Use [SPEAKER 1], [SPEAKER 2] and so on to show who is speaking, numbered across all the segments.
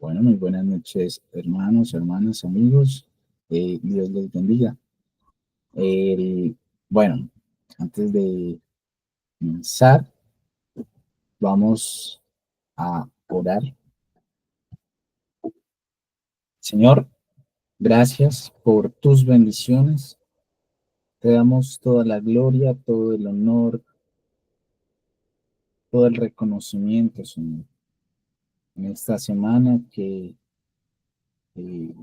[SPEAKER 1] Bueno, muy buenas noches, hermanos, hermanas, amigos. Dios les bendiga. El- bueno, antes de comenzar, vamos a orar. Señor, gracias por tus bendiciones. Te damos toda la gloria, todo el honor, todo el reconocimiento, Señor. En esta semana que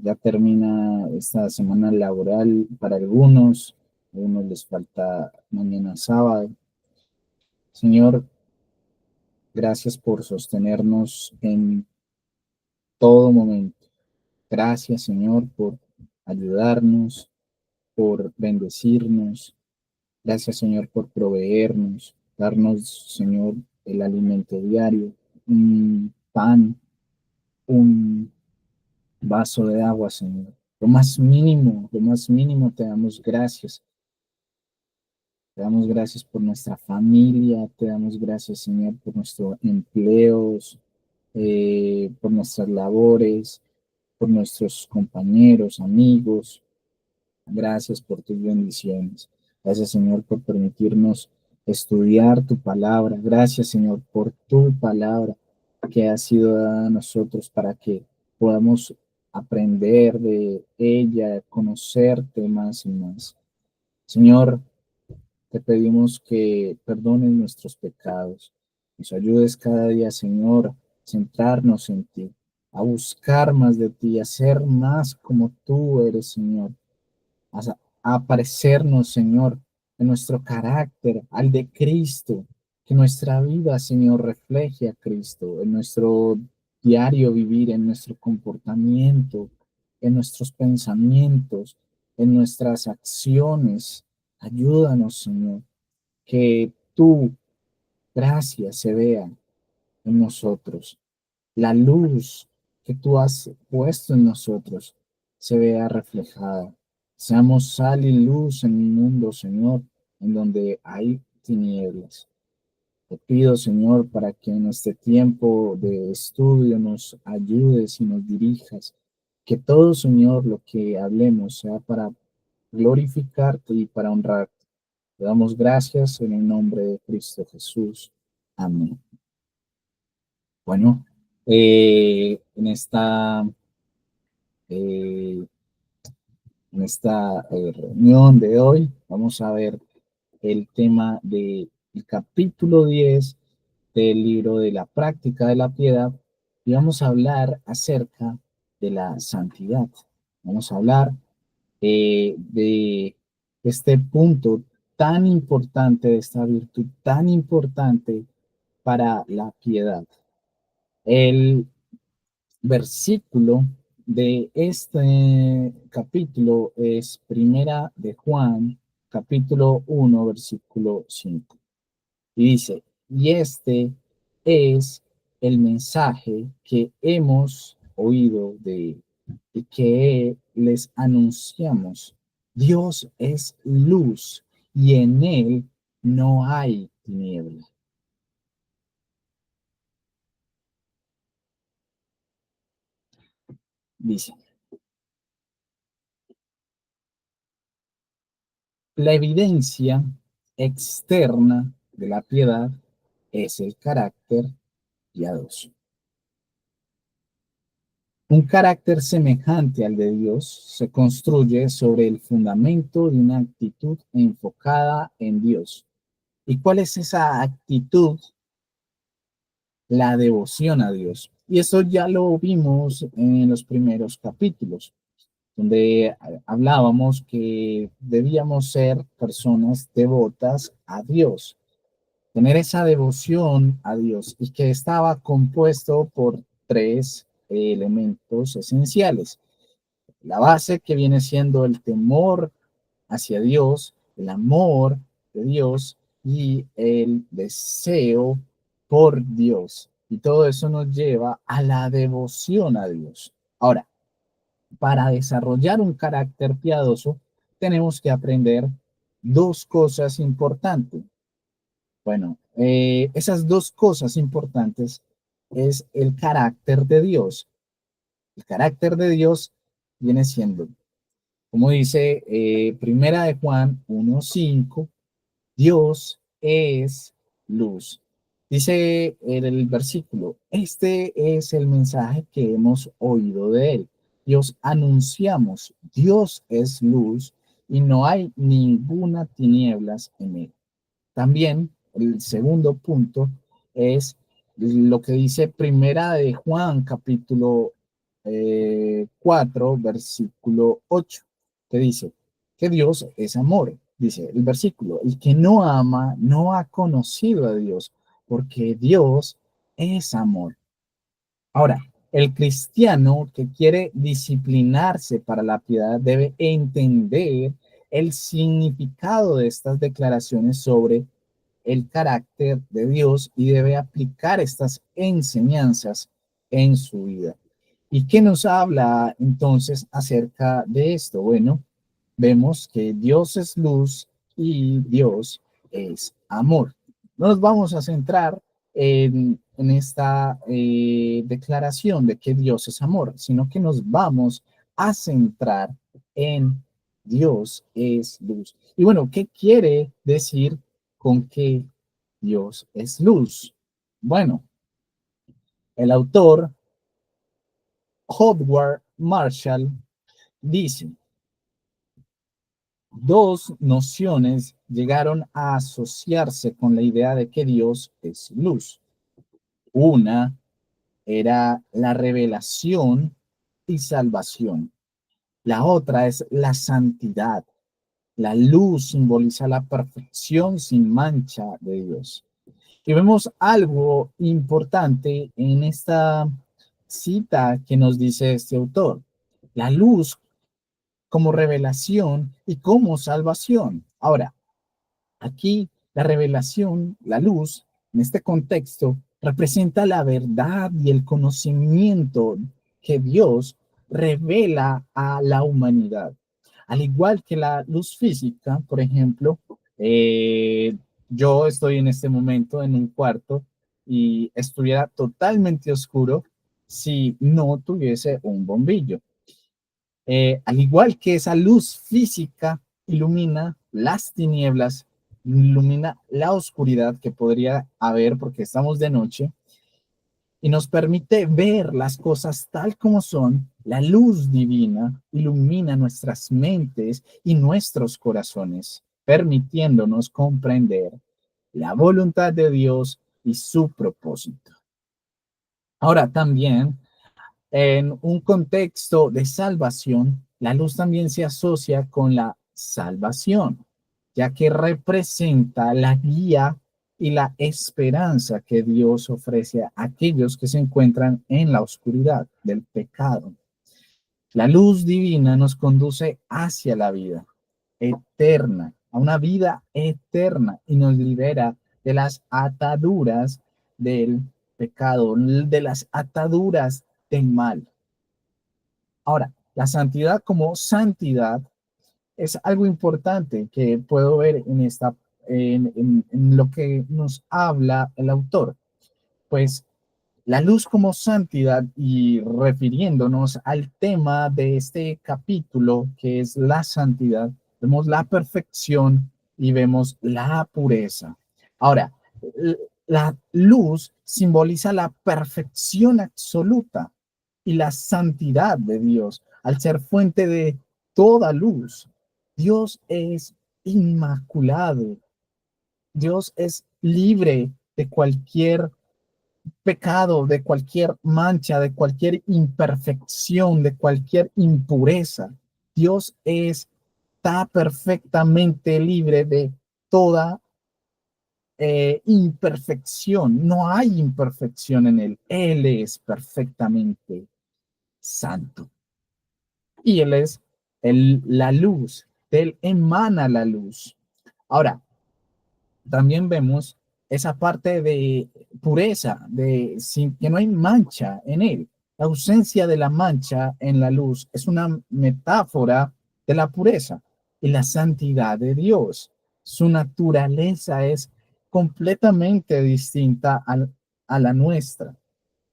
[SPEAKER 1] ya termina esta semana laboral para algunos, a unos les falta mañana sábado. Señor, gracias por sostenernos en todo momento. Gracias, Señor, por ayudarnos, por bendecirnos. Gracias, Señor, por proveernos, darnos, Señor, el alimento diario, un pan, un vaso de agua, Señor. Lo más mínimo te damos gracias. Te damos gracias por nuestra familia, te damos gracias, Señor, por nuestros empleos, por nuestras labores, por nuestros compañeros, amigos. Gracias por tus bendiciones. Gracias, Señor, por permitirnos estudiar tu palabra. Gracias, Señor, por tu palabra que ha sido dada a nosotros para que podamos aprender de ella, conocerte más y más. Señor, te pedimos que perdones nuestros pecados, nos ayudes cada día, Señor, a centrarnos en ti, a buscar más de ti, a ser más como tú eres, Señor, a parecernos, Señor, en nuestro carácter al de Cristo, que nuestra vida, Señor, refleje a Cristo, en nuestro diario vivir, en nuestro comportamiento, en nuestros pensamientos, en nuestras acciones. Ayúdanos, Señor, que tu gracia se vea en nosotros, la luz que tú has puesto en nosotros se vea reflejada. Seamos sal y luz en un mundo, Señor, en donde hay tinieblas. Te pido, Señor, para que en este tiempo de estudio nos ayudes y nos dirijas. Que todo, Señor, lo que hablemos sea para glorificarte y para honrarte. Te damos gracias en el nombre de Cristo Jesús. Amén. Bueno, eh, en esta reunión de hoy vamos a ver el tema del capítulo 10 del libro de la práctica de la piedad y vamos a hablar acerca de la santidad. Vamos a hablar de este punto tan importante, de esta virtud tan importante para la piedad. El versículo de este capítulo es Primera de Juan, capítulo 1, versículo 5. Y dice, y este es el mensaje que hemos oído de él y que les anunciamos. Dios es luz y en él no hay tiniebla. Dice, la evidencia externa de la piedad es el carácter piadoso. Un carácter semejante al de Dios se construye sobre el fundamento de una actitud enfocada en Dios. ¿Y cuál es esa actitud? La devoción a Dios. Y eso ya lo vimos en los primeros capítulos, donde hablábamos que debíamos ser personas devotas a Dios, tener esa devoción a Dios y que estaba compuesto por tres elementos esenciales. La base que viene siendo el temor hacia Dios, el amor de Dios y el deseo por Dios. Y todo eso nos lleva a la devoción a Dios. Ahora, para desarrollar un carácter piadoso, tenemos que aprender dos cosas importantes. Bueno, esas dos cosas importantes es el carácter de Dios. El carácter de Dios viene siendo, como dice Primera de Juan 1:5, Dios es luz. Dice en el versículo, este es el mensaje que hemos oído de él. Dios anunciamos, Dios es luz y no hay ninguna tinieblas en él. También el segundo punto es lo que dice Primera de Juan, capítulo 4, versículo 8, que dice que Dios es amor. Dice el versículo, el que no ama no ha conocido a Dios, porque Dios es amor. Ahora, el cristiano que quiere disciplinarse para la piedad debe entender el significado de estas declaraciones sobre el carácter de Dios y debe aplicar estas enseñanzas en su vida. ¿Y qué nos habla entonces acerca de esto? Bueno, vemos que Dios es luz y Dios es amor. No nos vamos a centrar en esta declaración de que Dios es amor, sino que nos vamos a centrar en Dios es luz. Y bueno, ¿qué quiere decir con que Dios es luz? Bueno, el autor Howard Marshall dice, dos nociones llegaron a asociarse con la idea de que Dios es luz. Una era la revelación y salvación. La otra es la santidad. La luz simboliza la perfección sin mancha de Dios. Y vemos algo importante en esta cita que nos dice este autor. La luz como revelación y como salvación. Ahora, aquí la revelación, la luz, en este contexto, representa la verdad y el conocimiento que Dios revela a la humanidad. Al igual que la luz física, por ejemplo, yo estoy en este momento en un cuarto y estuviera totalmente oscuro si no tuviese un bombillo. Al igual que esa luz física ilumina las tinieblas, ilumina la oscuridad que podría haber porque estamos de noche y nos permite ver las cosas tal como son, la luz divina ilumina nuestras mentes y nuestros corazones, permitiéndonos comprender la voluntad de Dios y su propósito. Ahora también en un contexto de salvación, la luz también se asocia con la salvación, ya que representa la guía y la esperanza que Dios ofrece a aquellos que se encuentran en la oscuridad del pecado. La luz divina nos conduce hacia la vida eterna, a una vida eterna y nos libera de las ataduras del pecado, de las ataduras del mal. Ahora, la santidad como santidad es algo importante que puedo ver en en lo que nos habla el autor. Pues la luz como santidad y refiriéndonos al tema de este capítulo que es la santidad, vemos la perfección y vemos la pureza. Ahora, la luz simboliza la perfección absoluta y la santidad de Dios al ser fuente de toda luz. Dios es inmaculado. Dios es libre de cualquier pecado, de cualquier mancha, de cualquier imperfección, de cualquier impureza. Dios está perfectamente libre de toda imperfección. No hay imperfección en él. Él es perfectamente santo. Y él es la luz. De él emana la luz. Ahora, también vemos esa parte de pureza, de sin, que no hay mancha en él. La ausencia de la mancha en la luz es una metáfora de la pureza y la santidad de Dios. Su naturaleza es completamente distinta a la nuestra.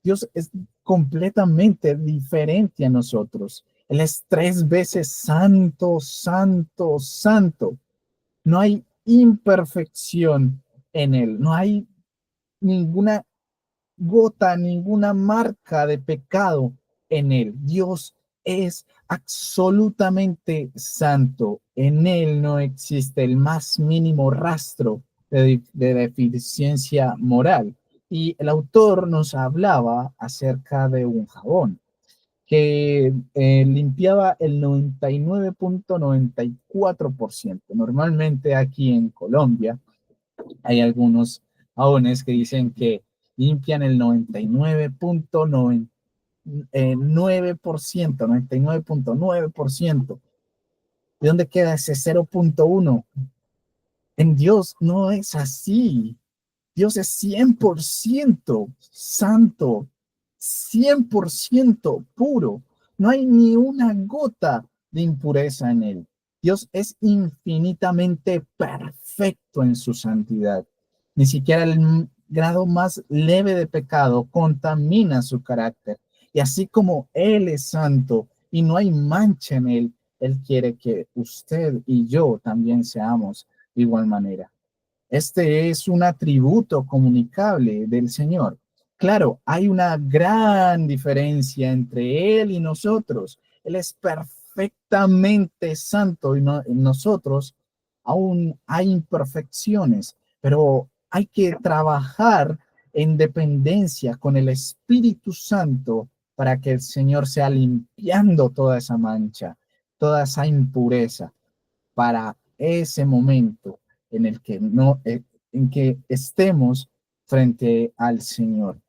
[SPEAKER 1] Dios es completamente diferente a nosotros. Él es 3 veces santo, santo, santo. No hay imperfección en Él. No hay ninguna gota, ninguna marca de pecado en Él. Dios es absolutamente santo. En Él no existe el más mínimo rastro de deficiencia moral. Y el autor nos hablaba acerca de un jabón que limpiaba el 99.94%. Normalmente aquí en Colombia hay algunos jabones que dicen que limpian el 99.9%, 99.9%. ¿De dónde queda ese 0.1? En Dios no es así. Dios es 100% santo, 100% puro. No hay ni una gota de impureza en él. Dios es infinitamente perfecto en su santidad. Ni siquiera el grado más leve de pecado contamina su carácter. Y así como Él es santo y no hay mancha en Él, Él quiere que usted y yo también seamos de igual manera. Este es un atributo comunicable del Señor. Claro, hay una gran diferencia entre Él y nosotros. Él es perfectamente santo y en nosotros aún hay imperfecciones, pero hay que trabajar en dependencia con el Espíritu Santo para que el Señor sea limpiando toda esa mancha, toda esa impureza para ese momento en el que no, en que estemos frente al Señor.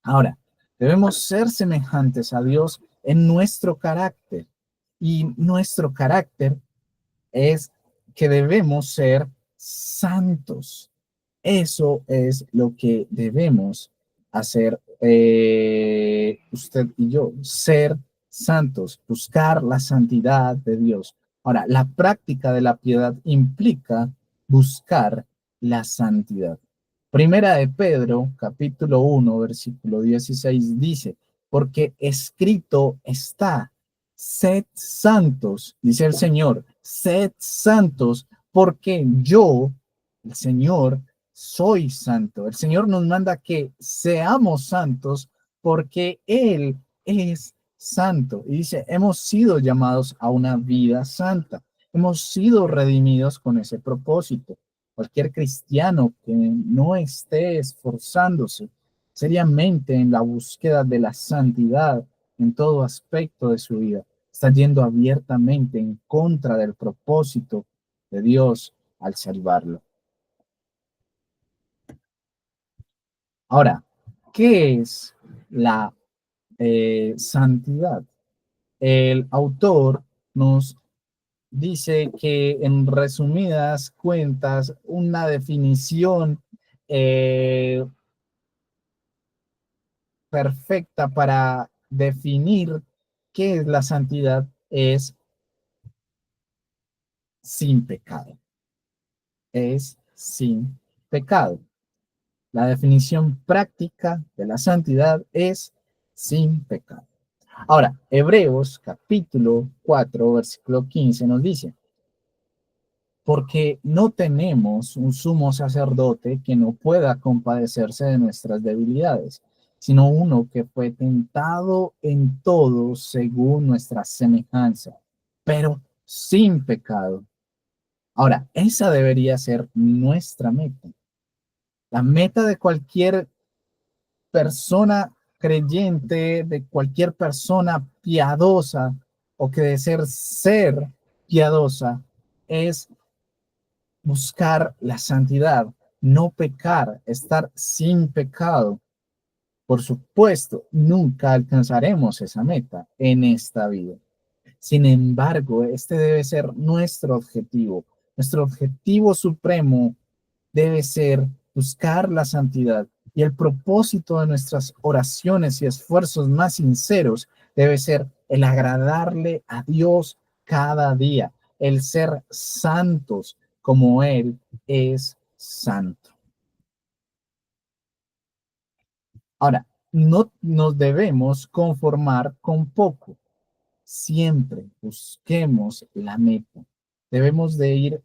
[SPEAKER 1] Ahora, debemos ser semejantes a Dios en nuestro carácter y nuestro carácter es que debemos ser santos. Eso es lo que debemos hacer usted y yo, ser santos, buscar la santidad de Dios. Ahora, la práctica de la piedad implica buscar la santidad. Primera de Pedro, capítulo 1, versículo 16 dice, porque escrito está, sed santos, dice el Señor, sed santos, porque yo, el Señor, soy santo. El Señor nos manda que seamos santos porque Él es santo. Y dice, hemos sido llamados a una vida santa. Hemos sido redimidos con ese propósito. Cualquier cristiano que no esté esforzándose seriamente en la búsqueda de la santidad en todo aspecto de su vida, está yendo abiertamente en contra del propósito de Dios al salvarlo. Ahora, ¿qué es la santidad? El autor nos dice que en resumidas cuentas, una definición eh, perfecta para definir qué es la santidad es sin pecado. Es sin pecado. La definición práctica de la santidad es sin pecado. Ahora, Hebreos capítulo 4, versículo 15 nos dice, porque no tenemos un sumo sacerdote que no pueda compadecerse de nuestras debilidades, sino uno que fue tentado en todo según nuestra semejanza, pero sin pecado. Ahora, esa debería ser nuestra meta. La meta de cualquier persona creyente, de cualquier persona piadosa o que de ser piadosa, es buscar la santidad, no pecar, estar sin pecado. Por supuesto, nunca alcanzaremos esa meta en esta vida. Sin embargo, este debe ser nuestro objetivo. Nuestro objetivo supremo debe ser buscar la santidad y el propósito de nuestras oraciones y esfuerzos más sinceros debe ser el agradarle a Dios cada día, el ser santos como Él es santo. Ahora, no nos debemos conformar con poco. Siempre busquemos la meta. Debemos de ir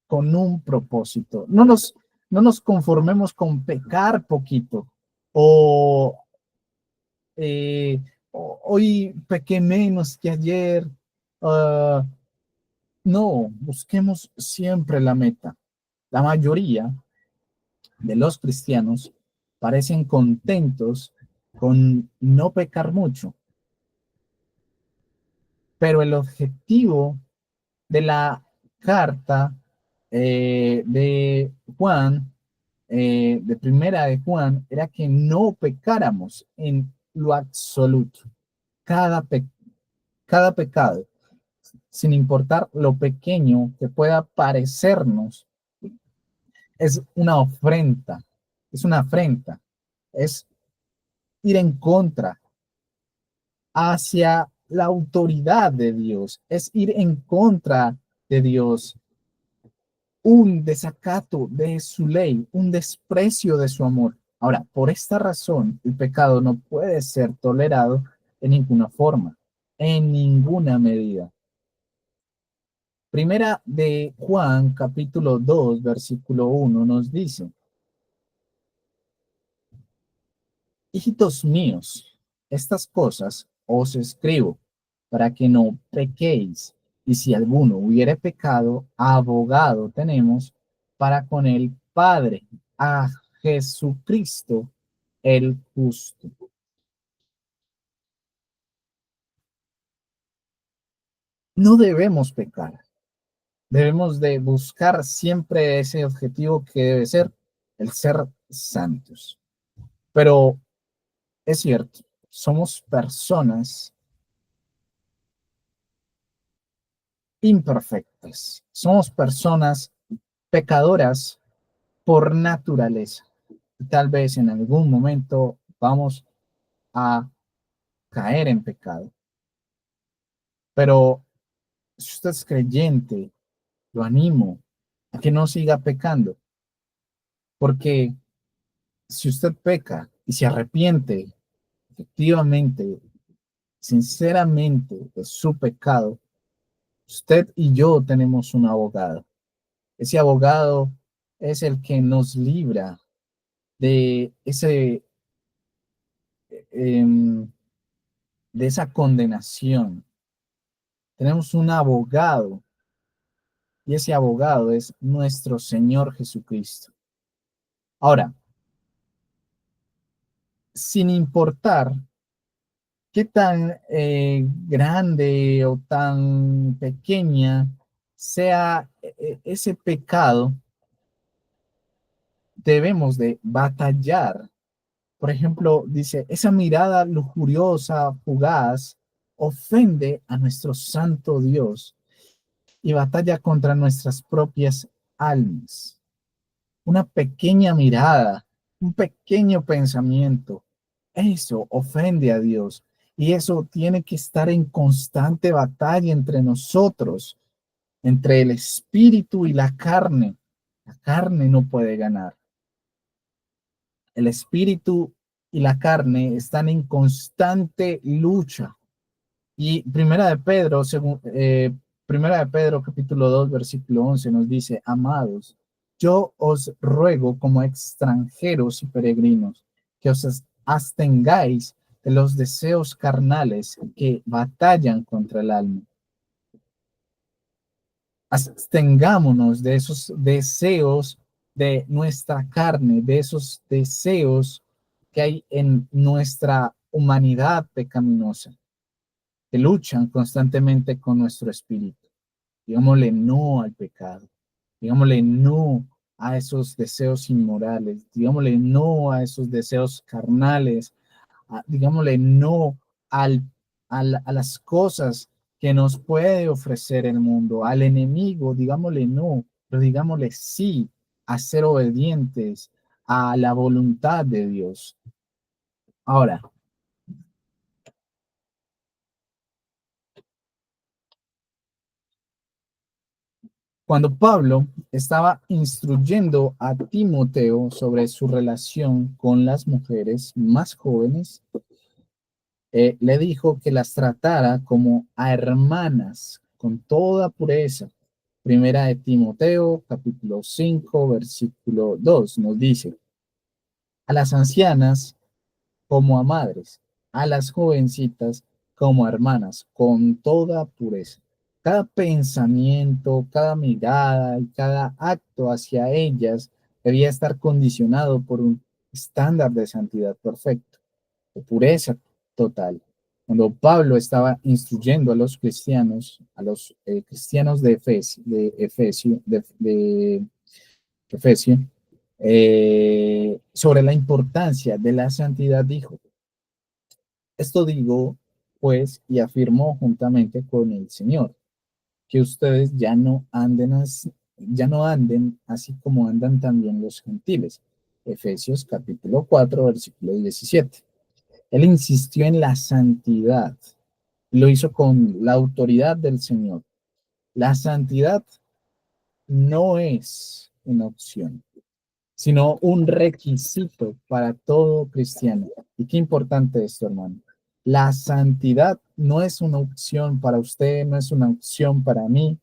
[SPEAKER 1] con un propósito. No nos conformemos con pecar poquito o hoy pequé menos que ayer. Uh, no, busquemos siempre la meta. La mayoría de los cristianos parecen contentos con no pecar mucho, pero el objetivo de la carta de Juan, de primera de Juan, era que no pecáramos en lo absoluto. Cada, pe cada pecado, sin importar lo pequeño que pueda parecernos, es una ofrenda, es una afrenta, es ir en contra hacia la autoridad de Dios, es ir en contra de Dios, un desacato de su ley, un desprecio de su amor. Ahora, por esta razón, el pecado no puede ser tolerado en ninguna forma, en ninguna medida. Primera de Juan, capítulo 2, versículo 1, nos dice: hijitos míos, estas cosas os escribo para que no pequéis. Y si alguno hubiere pecado, abogado tenemos para con el Padre, a Jesucristo el justo. No debemos pecar, debemos de buscar siempre ese objetivo que debe ser el ser santos. Pero es cierto, somos personas imperfectas, somos personas pecadoras por naturaleza. Tal vez en algún momento vamos a caer en pecado, pero si usted es creyente, lo animo a que no siga pecando, porque si usted peca y se arrepiente efectivamente, sinceramente de su pecado, usted y yo tenemos un abogado. Ese abogado es el que nos libra de de esa condenación. Tenemos un abogado y ese abogado es nuestro Señor Jesucristo. Ahora, sin importar qué tan grande o tan pequeña sea ese pecado, debemos de batallar. Por ejemplo, dice, esa mirada lujuriosa, fugaz, ofende a nuestro santo Dios y batalla contra nuestras propias almas. Una pequeña mirada, un pequeño pensamiento, eso ofende a Dios y eso tiene que estar en constante batalla entre nosotros, entre el espíritu y la carne. La carne no puede ganar. El espíritu y la carne están en constante lucha. Y Primera de Pedro capítulo 2 versículo 11 nos dice: amados, yo os ruego como extranjeros y peregrinos que os abstengáis de los deseos carnales que batallan contra el alma. Abstengámonos de esos deseos de nuestra carne, de esos deseos que hay en nuestra humanidad pecaminosa, que luchan constantemente con nuestro espíritu. Digámosle no al pecado, digámosle no a esos deseos inmorales, digámosle no a esos deseos carnales, digámosle no a las cosas que nos puede ofrecer el mundo, al enemigo, digámosle no, pero digámosle sí a ser obedientes a la voluntad de Dios. Ahora, Cuando Pablo estaba instruyendo a Timoteo sobre su relación con las mujeres más jóvenes, le dijo que las tratara como a hermanas con toda pureza. Primera de Timoteo, capítulo 5, versículo 2, nos dice, a las ancianas como a madres, a las jovencitas como a hermanas, con toda pureza. Cada pensamiento, cada mirada y cada acto hacia ellas debía estar condicionado por un estándar de santidad perfecto, de pureza total. Cuando Pablo estaba instruyendo a los cristianos de Efesio, sobre la importancia de la santidad, dijo, esto digo, pues, y afirmó juntamente con el Señor, que ustedes ya no anden así como andan también los gentiles. Efesios capítulo 4, versículo 17. Él insistió en la santidad, lo hizo con la autoridad del Señor. La santidad no es una opción, sino un requisito para todo cristiano. Y qué importante esto, hermano. La santidad no es una opción para usted, no es una opción para mí,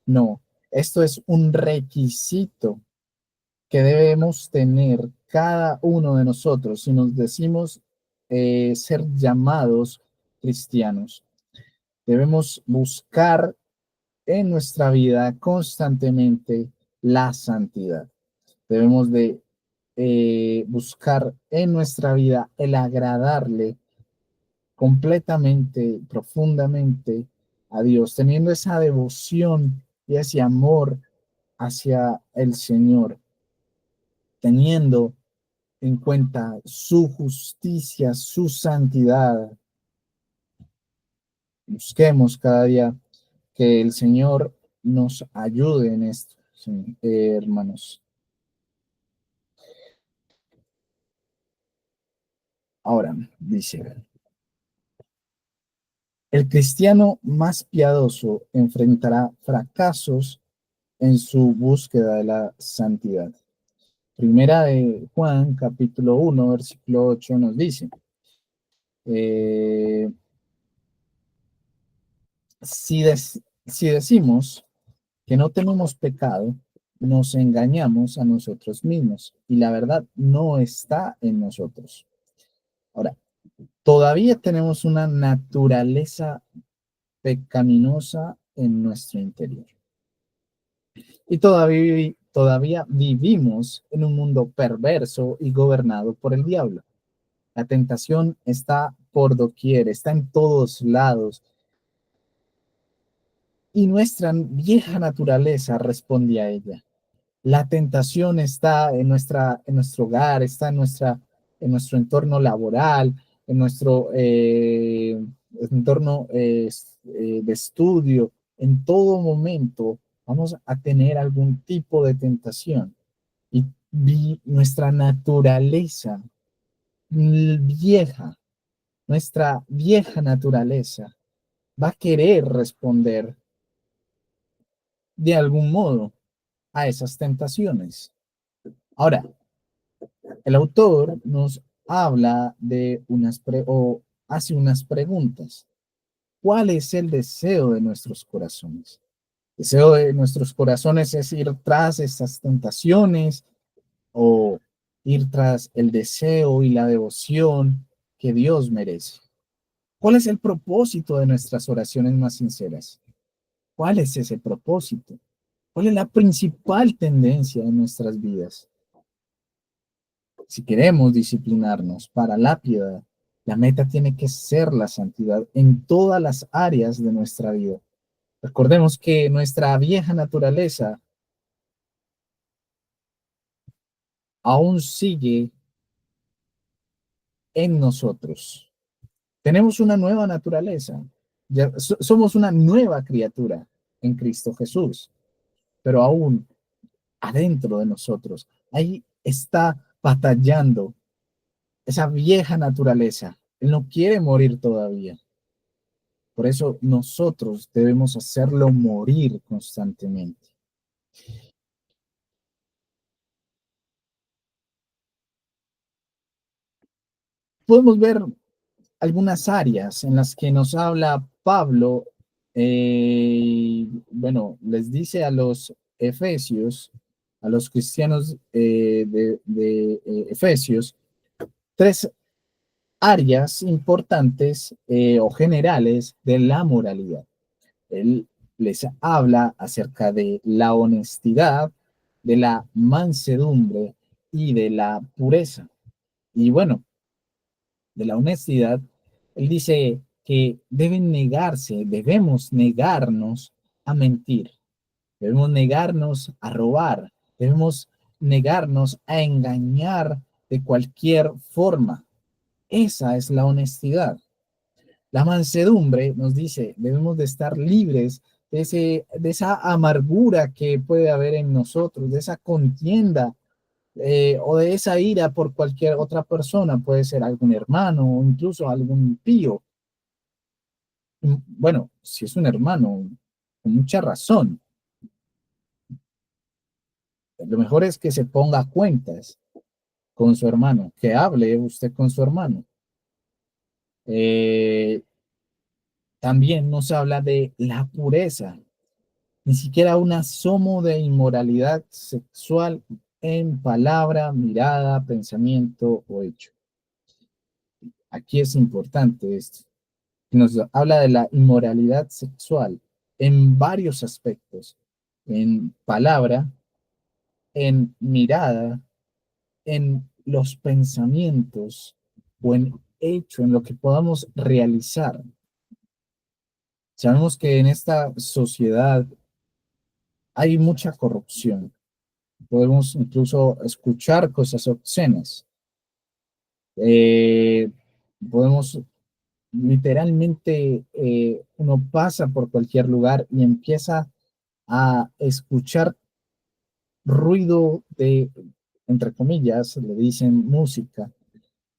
[SPEAKER 1] no. Esto es un requisito que debemos tener cada uno de nosotros si nos decimos ser llamados cristianos. Debemos buscar en nuestra vida constantemente la santidad. Debemos de buscar en nuestra vida el agradarle completamente, profundamente a Dios, teniendo esa devoción y ese amor hacia el Señor, teniendo en cuenta su justicia, su santidad. Busquemos cada día que el Señor nos ayude en esto, sí, hermanos. Ahora, dice, el cristiano más piadoso enfrentará fracasos en su búsqueda de la santidad. Primera de Juan, capítulo 1, versículo 8 nos dice, eh, si decimos que no tenemos pecado, nos engañamos a nosotros mismos y la verdad no está en nosotros. Ahora, todavía tenemos una naturaleza pecaminosa en nuestro interior. Y todavía vivimos en un mundo perverso y gobernado por el diablo. La tentación está por doquier, está en todos lados. Y nuestra vieja naturaleza responde a ella. La tentación está en nuestro hogar, está en nuestro entorno laboral, en nuestro entorno de estudio. En todo momento vamos a tener algún tipo de tentación. Y nuestra naturaleza vieja, nuestra vieja naturaleza va a querer responder de algún modo a esas tentaciones. Ahora, el autor nos habla de o hace unas preguntas. ¿Cuál es el deseo de nuestros corazones? El deseo de nuestros corazones es ir tras estas tentaciones o ir tras el deseo y la devoción que Dios merece. ¿Cuál es el propósito de nuestras oraciones más sinceras? ¿Cuál es ese propósito? ¿Cuál es la principal tendencia de nuestras vidas? Si queremos disciplinarnos para la piedad, la meta tiene que ser la santidad en todas las áreas de nuestra vida. Recordemos que nuestra vieja naturaleza aún sigue en nosotros. Tenemos una nueva naturaleza. Ya somos una nueva criatura en Cristo Jesús, pero aún adentro de nosotros, ahí está batallando esa vieja naturaleza. Él no quiere morir todavía. Por eso nosotros debemos hacerlo morir constantemente. Podemos ver algunas áreas en las que nos habla Pablo. Bueno, les dice a los efesios, a los cristianos de Efesios, tres áreas importantes o generales de la moralidad. Él les habla acerca de la honestidad, de la mansedumbre y de la pureza. Y bueno, de la honestidad, él dice que debemos negarnos a mentir, debemos negarnos a robar, debemos negarnos a engañar de cualquier forma. Esa es la honestidad. La mansedumbre nos dice, debemos de estar libres de esa amargura que puede haber en nosotros, de esa contienda o de esa ira por cualquier otra persona, puede ser algún hermano o incluso algún tío. Bueno, si es un hermano, con mucha razón, lo mejor es que se ponga a cuentas con su hermano, que hable usted con su hermano. Eh, También nos habla de la pureza, ni siquiera un asomo de inmoralidad sexual en palabra, mirada, pensamiento o hecho. Aquí es importante esto. Nos habla de la inmoralidad sexual en varios aspectos, en palabra, en mirada, en los pensamientos o en hecho, en lo que podamos realizar. Sabemos que en esta sociedad hay mucha corrupción. Podemos incluso escuchar cosas obscenas. Eh, Podemos literalmente, uno pasa por cualquier lugar y empieza a escuchar ruido de, entre comillas, le dicen música,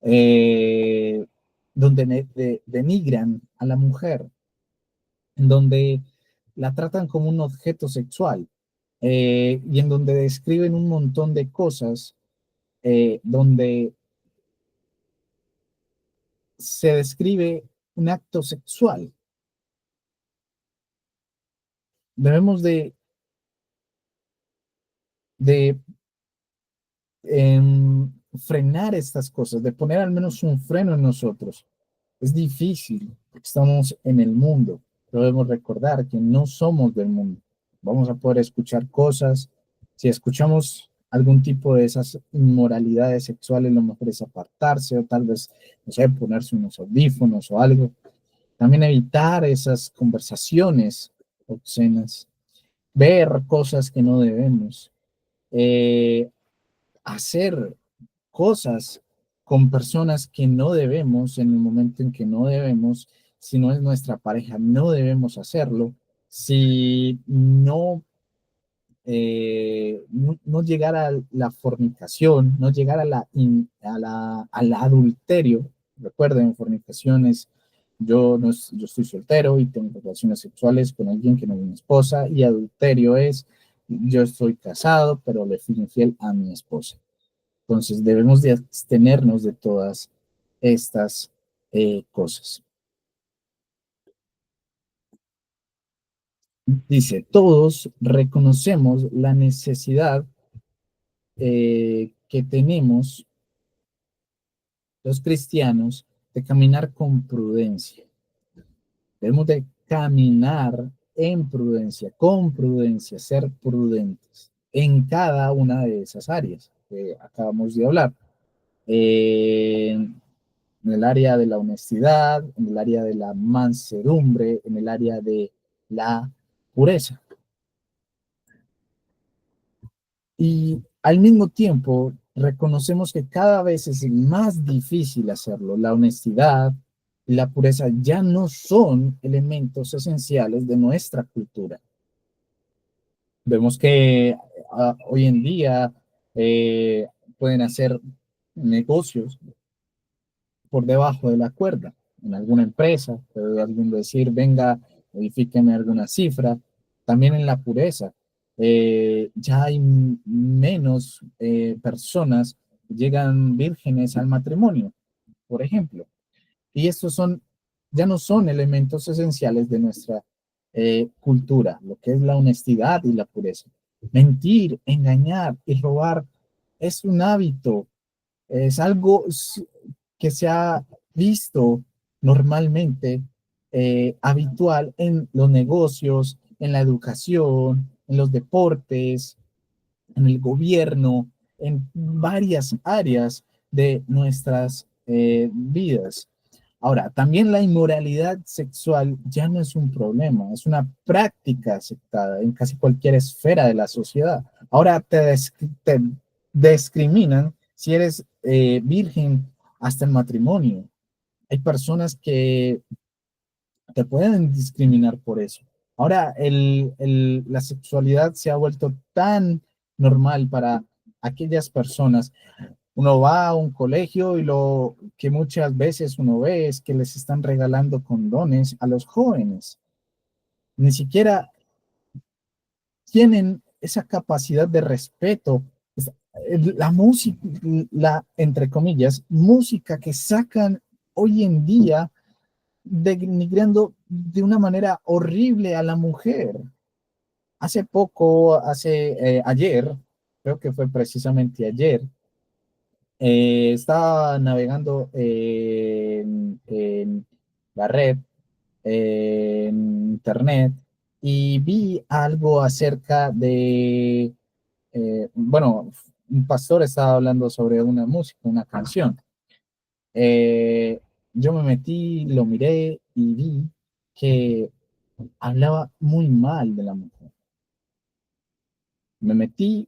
[SPEAKER 1] eh, donde denigran a la mujer, en donde la tratan como un objeto sexual y en donde describen un montón de cosas donde se describe un acto sexual. Debemos de frenar estas cosas, de poner al menos un freno en nosotros. Es difícil, porque estamos en el mundo, pero debemos recordar que no somos del mundo. Vamos a poder escuchar cosas. Si escuchamos algún tipo de esas inmoralidades sexuales, lo mejor es apartarse o tal vez, no sé, ponerse unos audífonos o algo. También evitar esas conversaciones obscenas, ver cosas que no debemos, eh, hacer cosas con personas que no debemos en el momento en que no debemos. Si no es nuestra pareja, no debemos hacerlo. Si no, no llegar a la fornicación, no llegar a al adulterio. Recuerden, fornicaciones, yo, no, yo estoy soltero y tengo relaciones sexuales con alguien que no es mi esposa, y adulterio es, yo estoy casado, pero le fui infiel a mi esposa. Entonces debemos de abstenernos de todas estas cosas. Dice, todos reconocemos la necesidad que tenemos los cristianos de caminar con prudencia. Debemos de caminar en prudencia, con prudencia, ser prudentes en cada una de esas áreas que acabamos de hablar. En el área de la honestidad, en el área de la mansedumbre, en el área de la pureza. Y al mismo tiempo reconocemos que cada vez es más difícil hacerlo. La honestidad y la pureza ya no son elementos esenciales de nuestra cultura. Vemos que hoy en día eh, pueden hacer negocios por debajo de la cuerda en alguna empresa, puede alguien decir, venga, modifíqueme alguna cifra, también en la pureza. Ya hay menos personas que llegan vírgenes al matrimonio, por ejemplo. Y estos ya no son elementos esenciales de nuestra cultura, lo que es la honestidad y la pureza. Mentir, engañar y robar es un hábito, es algo que se ha visto normalmente habitual en los negocios, en la educación, en los deportes, en el gobierno, en varias áreas de nuestras vidas. Ahora, también la inmoralidad sexual ya no es un problema, es una práctica aceptada en casi cualquier esfera de la sociedad. Ahora te discriminan si eres virgen hasta el matrimonio. Hay personas que te pueden discriminar por eso. Ahora, la sexualidad se ha vuelto tan normal para aquellas personas. Uno va a un colegio y lo que muchas veces uno ve es que les están regalando condones a los jóvenes. Ni siquiera tienen esa capacidad de respeto. La música, entre comillas, música que sacan hoy en día denigrando de una manera horrible a la mujer. Hace poco, ayer, creo que fue precisamente ayer, estaba navegando en la red, en internet, y vi algo acerca de, bueno, un pastor estaba hablando sobre una música, una canción. Eh, yo me metí, lo miré y vi que hablaba muy mal de la mujer. Me metí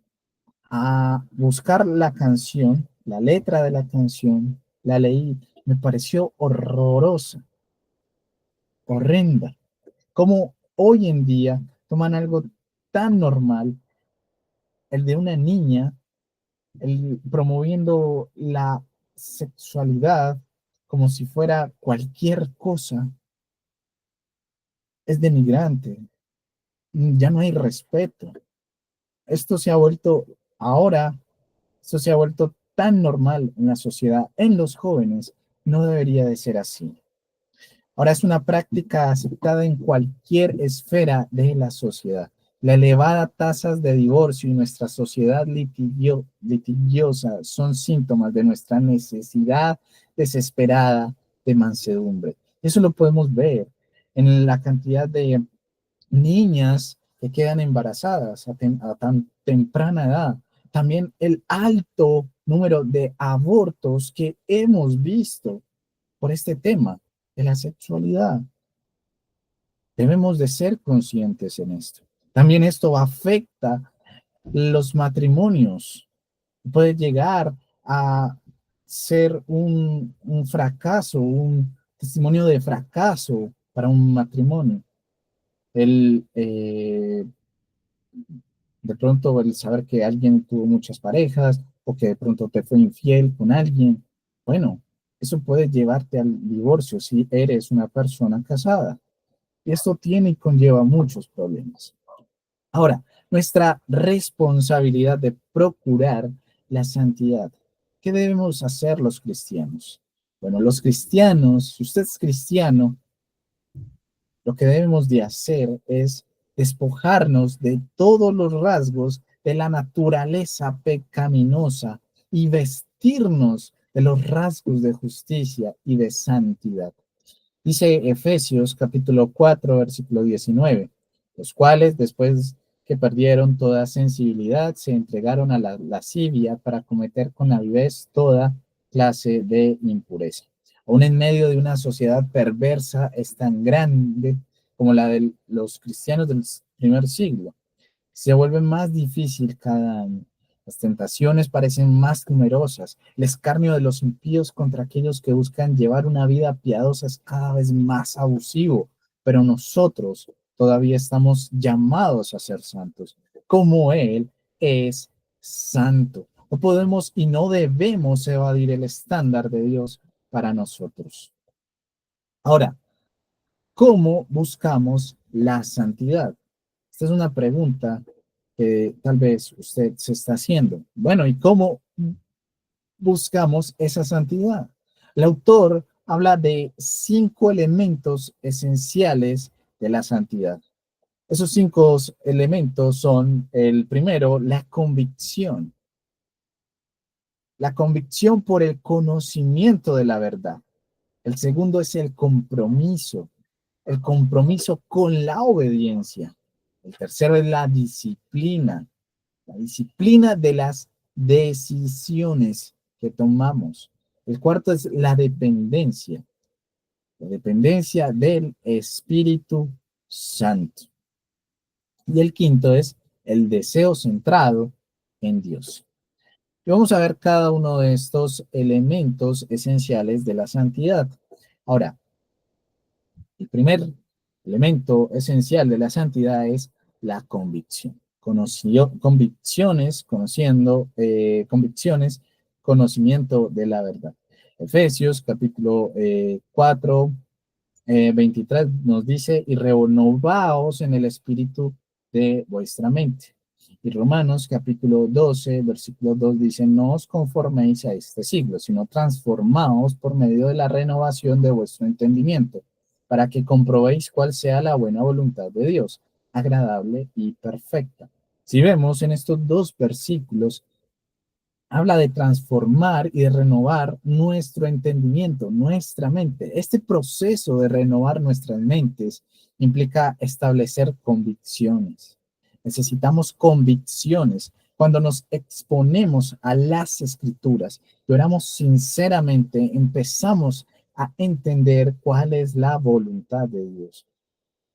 [SPEAKER 1] a buscar la canción, la letra de la canción, la leí, me pareció horrorosa, horrenda. Como hoy en día toman algo tan normal, el de una niña, promoviendo la sexualidad como si fuera cualquier cosa, es denigrante, ya no hay respeto. Esto se ha vuelto ahora, esto se ha vuelto tan normal en la sociedad, en los jóvenes, no debería de ser así. Ahora es una práctica aceptada en cualquier esfera de la sociedad. La elevada tasas de divorcio y nuestra sociedad litigiosa son síntomas de nuestra necesidad desesperada de mansedumbre. Eso lo podemos ver en la cantidad de niñas que quedan embarazadas a tan temprana edad. También el alto número de abortos que hemos visto por este tema de la sexualidad. Debemos de ser conscientes en esto. También esto afecta los matrimonios. Puede llegar a ser un fracaso, un testimonio de fracaso para un matrimonio. El, de pronto el saber que alguien tuvo muchas parejas o que de pronto te fue infiel con alguien, bueno, eso puede llevarte al divorcio si eres una persona casada. Y esto tiene y conlleva muchos problemas. Ahora, nuestra responsabilidad de procurar la santidad. ¿Qué debemos hacer los cristianos? Bueno, los cristianos, si usted es cristiano, lo que debemos de hacer es despojarnos de todos los rasgos de la naturaleza pecaminosa y vestirnos de los rasgos de justicia y de santidad. Dice Efesios capítulo 4, versículo 19, los cuales después que perdieron toda sensibilidad se entregaron a la lascivia para cometer con avidez toda clase de impureza. Aún en medio de una sociedad perversa es tan grande como la de los cristianos del primer siglo, se vuelve más difícil cada año. Las tentaciones parecen más numerosas. El escarnio de los impíos contra aquellos que buscan llevar una vida piadosa es cada vez más abusivo, pero nosotros todavía estamos llamados a ser santos, como Él es santo. No podemos y no debemos evadir el estándar de Dios para nosotros. Ahora, ¿cómo buscamos la santidad? Esta es una pregunta que tal vez usted se está haciendo. Bueno, ¿y cómo buscamos esa santidad? El autor habla de 5 elementos esenciales de la santidad. Esos 5 elementos son: el primero, la convicción por el conocimiento de la verdad. El segundo es el compromiso con la obediencia. El tercero es la disciplina de las decisiones que tomamos. El cuarto es la dependencia del Espíritu Santo. Y el quinto es el deseo centrado en Dios. Y vamos a ver cada uno de estos elementos esenciales de la santidad. Ahora, el primer elemento esencial de la santidad es la convicción. Convicciones, conocimiento de la verdad. Efesios capítulo 4, 23 nos dice: y renovaos en el espíritu de vuestra mente. Y Romanos capítulo 12, versículo 2 dice: no os conforméis a este siglo, sino transformaos por medio de la renovación de vuestro entendimiento, para que comprobéis cuál sea la buena voluntad de Dios, agradable y perfecta. Si vemos en estos dos versículos, habla de transformar y de renovar nuestro entendimiento, nuestra mente. Este proceso de renovar nuestras mentes implica establecer convicciones. Necesitamos convicciones. Cuando nos exponemos a las escrituras y oramos sinceramente, empezamos a entender cuál es la voluntad de Dios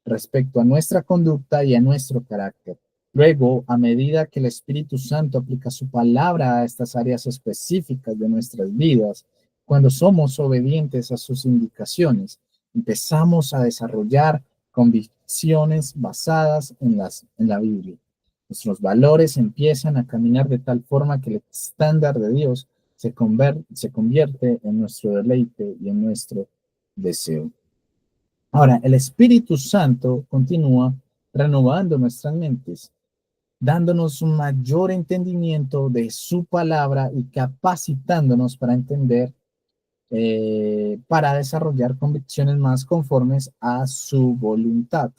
[SPEAKER 1] respecto a nuestra conducta y a nuestro carácter. Luego, a medida que el Espíritu Santo aplica su palabra a estas áreas específicas de nuestras vidas, cuando somos obedientes a sus indicaciones, empezamos a desarrollar convicciones basadas en la Biblia. Nuestros valores empiezan a caminar de tal forma que el estándar de Dios se convierte en nuestro deleite y en nuestro deseo. Ahora, el Espíritu Santo continúa renovando nuestras mentes, dándonos un mayor entendimiento de su palabra y capacitándonos para entender, para desarrollar convicciones más conformes a su voluntad.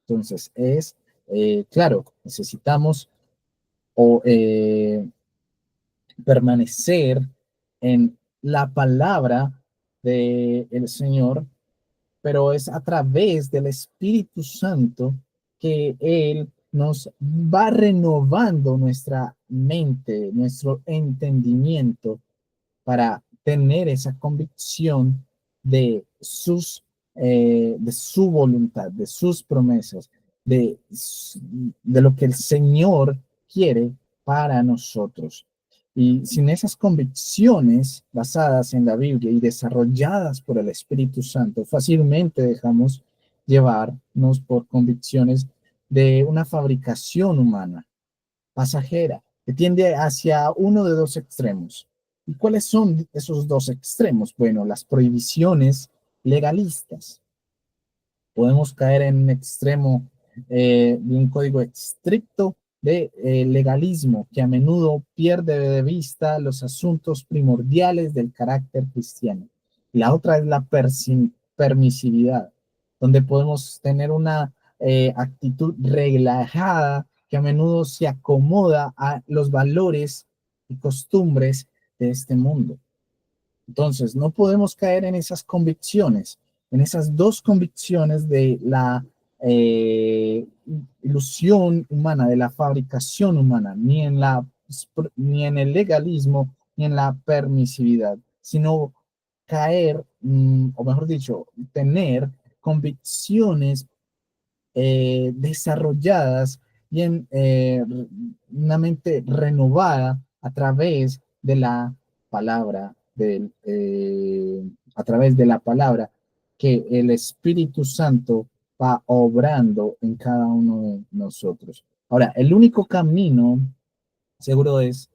[SPEAKER 1] Entonces, claro, necesitamos o, permanecer en la palabra del Señor, pero es a través del Espíritu Santo que Él nos va renovando nuestra mente, nuestro entendimiento, para tener esa convicción de su voluntad, de sus promesas, de, de lo que el Señor quiere para nosotros. Y sin esas convicciones basadas en la Biblia y desarrolladas por el Espíritu Santo, fácilmente dejamos llevarnos por convicciones de una fabricación humana, pasajera, que tiende hacia uno de dos extremos. ¿Y cuáles son esos dos extremos? Bueno, las prohibiciones legalistas. Podemos caer en un extremo de un código estricto de legalismo que a menudo pierde de vista los asuntos primordiales del carácter cristiano. La otra es la permisividad, donde podemos tener una actitud relajada que a menudo se acomoda a los valores y costumbres de este mundo. Entonces, no podemos caer en esas convicciones, en esas dos convicciones de la ilusión humana, de la fabricación humana, ni en el legalismo, ni en la permisividad, sino caer, o mejor dicho, tener convicciones desarrolladas y en una mente renovada a través de la palabra, a través de la palabra que el Espíritu Santo va obrando en cada uno de nosotros. Ahora, el único camino seguro es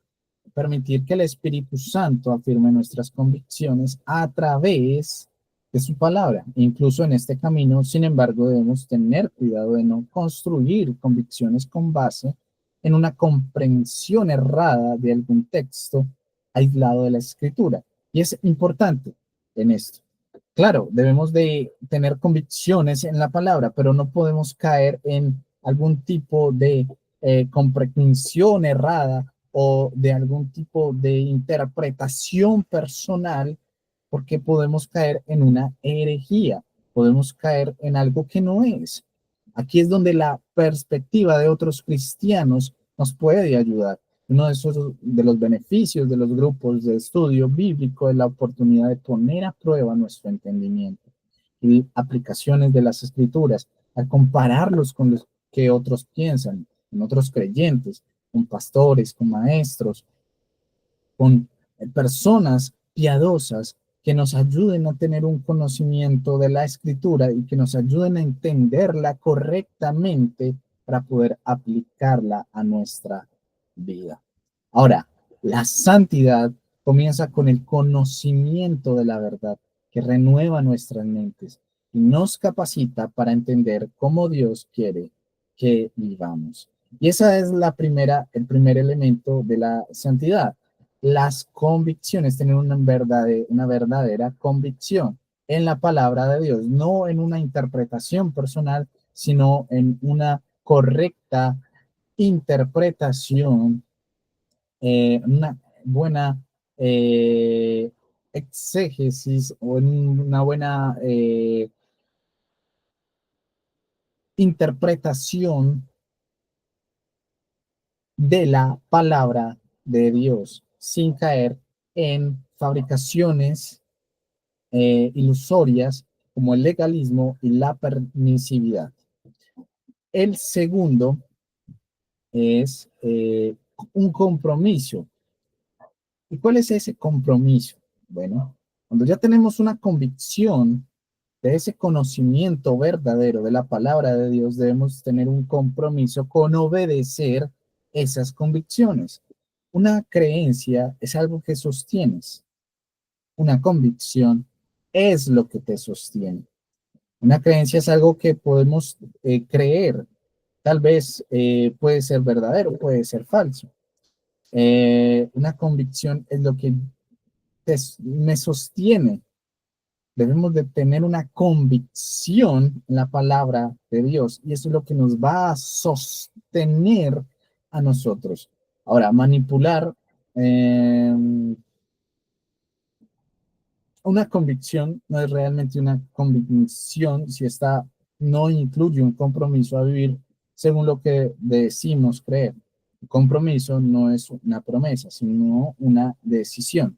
[SPEAKER 1] permitir que el Espíritu Santo afirme nuestras convicciones a través de su palabra. Incluso en este camino, sin embargo, debemos tener cuidado de no construir convicciones con base en una comprensión errada de algún texto aislado de la escritura. Y es importante en esto. Claro, debemos de tener convicciones en la palabra, pero no podemos caer en algún tipo de comprensión errada o de algún tipo de interpretación personal, porque podemos caer en una herejía, podemos caer en algo que no es. Aquí es donde la perspectiva de otros cristianos nos puede ayudar. Uno de, esos, de los beneficios de los grupos de estudio bíblico es la oportunidad de poner a prueba nuestro entendimiento y aplicaciones de las escrituras, al compararlos con los que otros piensan, con otros creyentes, con pastores, con maestros, con personas piadosas que nos ayuden a tener un conocimiento de la escritura y que nos ayuden a entenderla correctamente para poder aplicarla a nuestra vida. Ahora, la santidad comienza con el conocimiento de la verdad que renueva nuestras mentes y nos capacita para entender cómo Dios quiere que vivamos. Y esa es el primer elemento de la santidad, las convicciones, tener una verdadera convicción en la palabra de Dios, no en una interpretación personal, sino en una correcta interpretación, una buena exégesis o en una buena interpretación de la palabra de Dios, sin caer en fabricaciones ilusorias como el legalismo y la permisividad. El segundo es un compromiso. ¿Y cuál es ese compromiso? Bueno, cuando ya tenemos una convicción de ese conocimiento verdadero de la palabra de Dios, debemos tener un compromiso con obedecer esas convicciones. Una creencia es algo que sostienes. Una convicción es lo que te sostiene. Una creencia es algo que podemos creer. Tal vez puede ser verdadero, puede ser falso. Una convicción es lo que me sostiene. Debemos de tener una convicción en la palabra de Dios y eso es lo que nos va a sostener a nosotros. Ahora, manipular eh, una convicción no es realmente una convicción si esta no incluye un compromiso a vivir según lo que decimos creer. El compromiso no es una promesa, sino una decisión.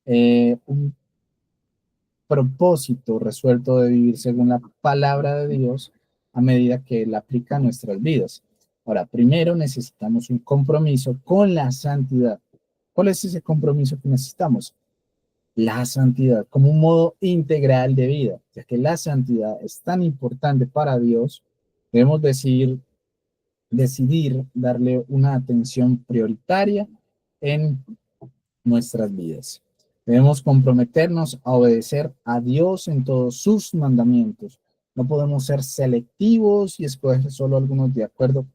[SPEAKER 1] Un propósito resuelto de vivir según la palabra de Dios a medida que la aplica a nuestras vidas. Ahora, primero necesitamos un compromiso con la santidad. ¿Cuál es ese compromiso que necesitamos? La santidad como un modo integral de vida, ya que la santidad es tan importante para Dios, debemos decidir darle una atención prioritaria en nuestras vidas. Debemos comprometernos a obedecer a Dios en todos sus mandamientos. No podemos ser selectivos y escoger solo algunos de acuerdo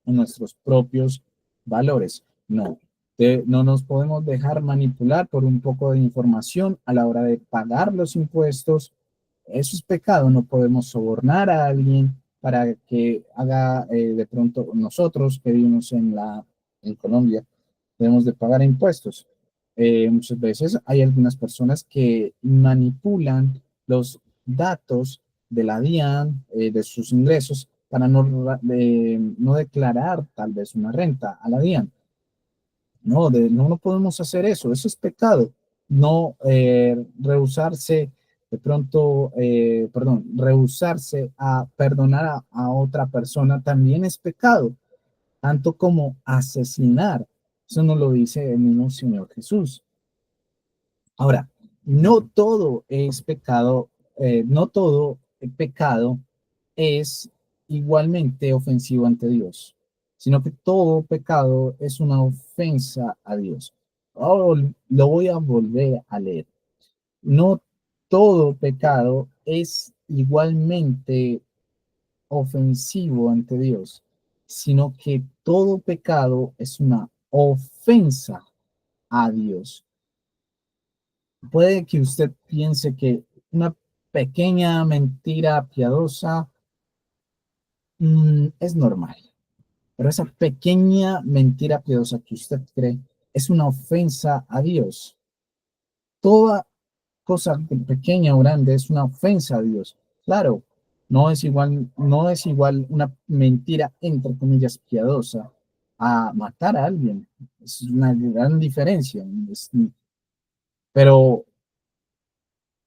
[SPEAKER 1] a nuestros propios valores. No, no nos podemos dejar manipular por un poco de información a la hora de pagar los impuestos. Eso es pecado, no podemos sobornar a alguien para que haga de pronto nosotros que vivimos en Colombia, debemos de pagar impuestos. Muchas veces hay algunas personas que manipulan los datos de la DIAN, de sus ingresos, para no declarar tal vez una renta a la DIAN. No podemos hacer eso, eso es pecado. No rehusarse de pronto, perdón, rehusarse a perdonar a otra persona también es pecado, tanto como asesinar. Eso nos lo dice el mismo Señor Jesús. Ahora, no todo es pecado, no todo pecado es igualmente ofensivo ante Dios, sino que todo pecado es una ofensa a Dios. Ahora lo voy a volver a leer. No todo pecado es igualmente ofensivo ante Dios, sino que todo pecado es una ofensa a Dios. Puede que usted piense que una pequeña mentira piadosa es normal, pero esa pequeña mentira piadosa que usted cree es una ofensa a Dios. Toda cosa pequeña o grande es una ofensa a Dios. Claro, no es igual una mentira, entre comillas, piadosa a matar a alguien. Es una gran diferencia. Pero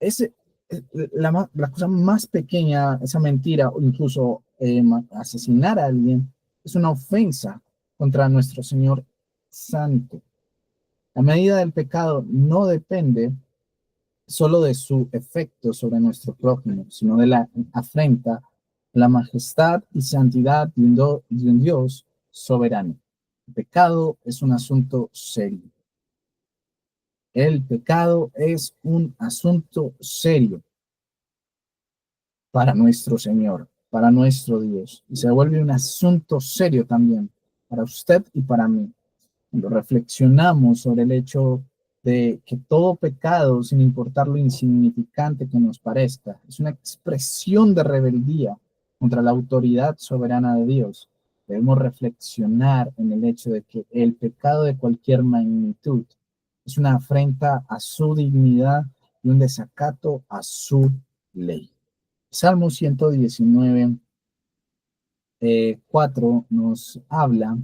[SPEAKER 1] ese, la cosa más pequeña, esa mentira, o incluso asesinar a alguien, es una ofensa contra nuestro Señor Santo. La medida del pecado no depende solo de su efecto sobre nuestro prójimo, sino de la afrenta a la majestad y santidad de un Dios soberano. El pecado es un asunto serio. El pecado es un asunto serio para nuestro Señor, para nuestro Dios. Y se vuelve un asunto serio también para usted y para mí. Cuando reflexionamos sobre el hecho de que todo pecado, sin importar lo insignificante que nos parezca, es una expresión de rebeldía contra la autoridad soberana de Dios, debemos reflexionar en el hecho de que el pecado de cualquier magnitud es una afrenta a su dignidad y un desacato a su ley. Salmo 119, 4 nos habla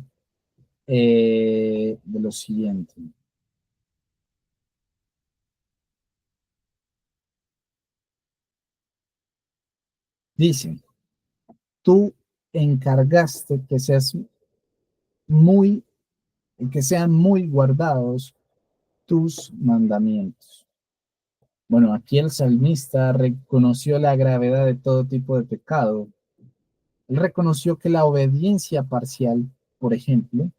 [SPEAKER 1] de lo siguiente. Dice, tú encargaste muy, que sean muy guardados tus mandamientos. Bueno, aquí el salmista reconoció la gravedad de todo tipo de pecado. Él reconoció que la obediencia parcial, por ejemplo,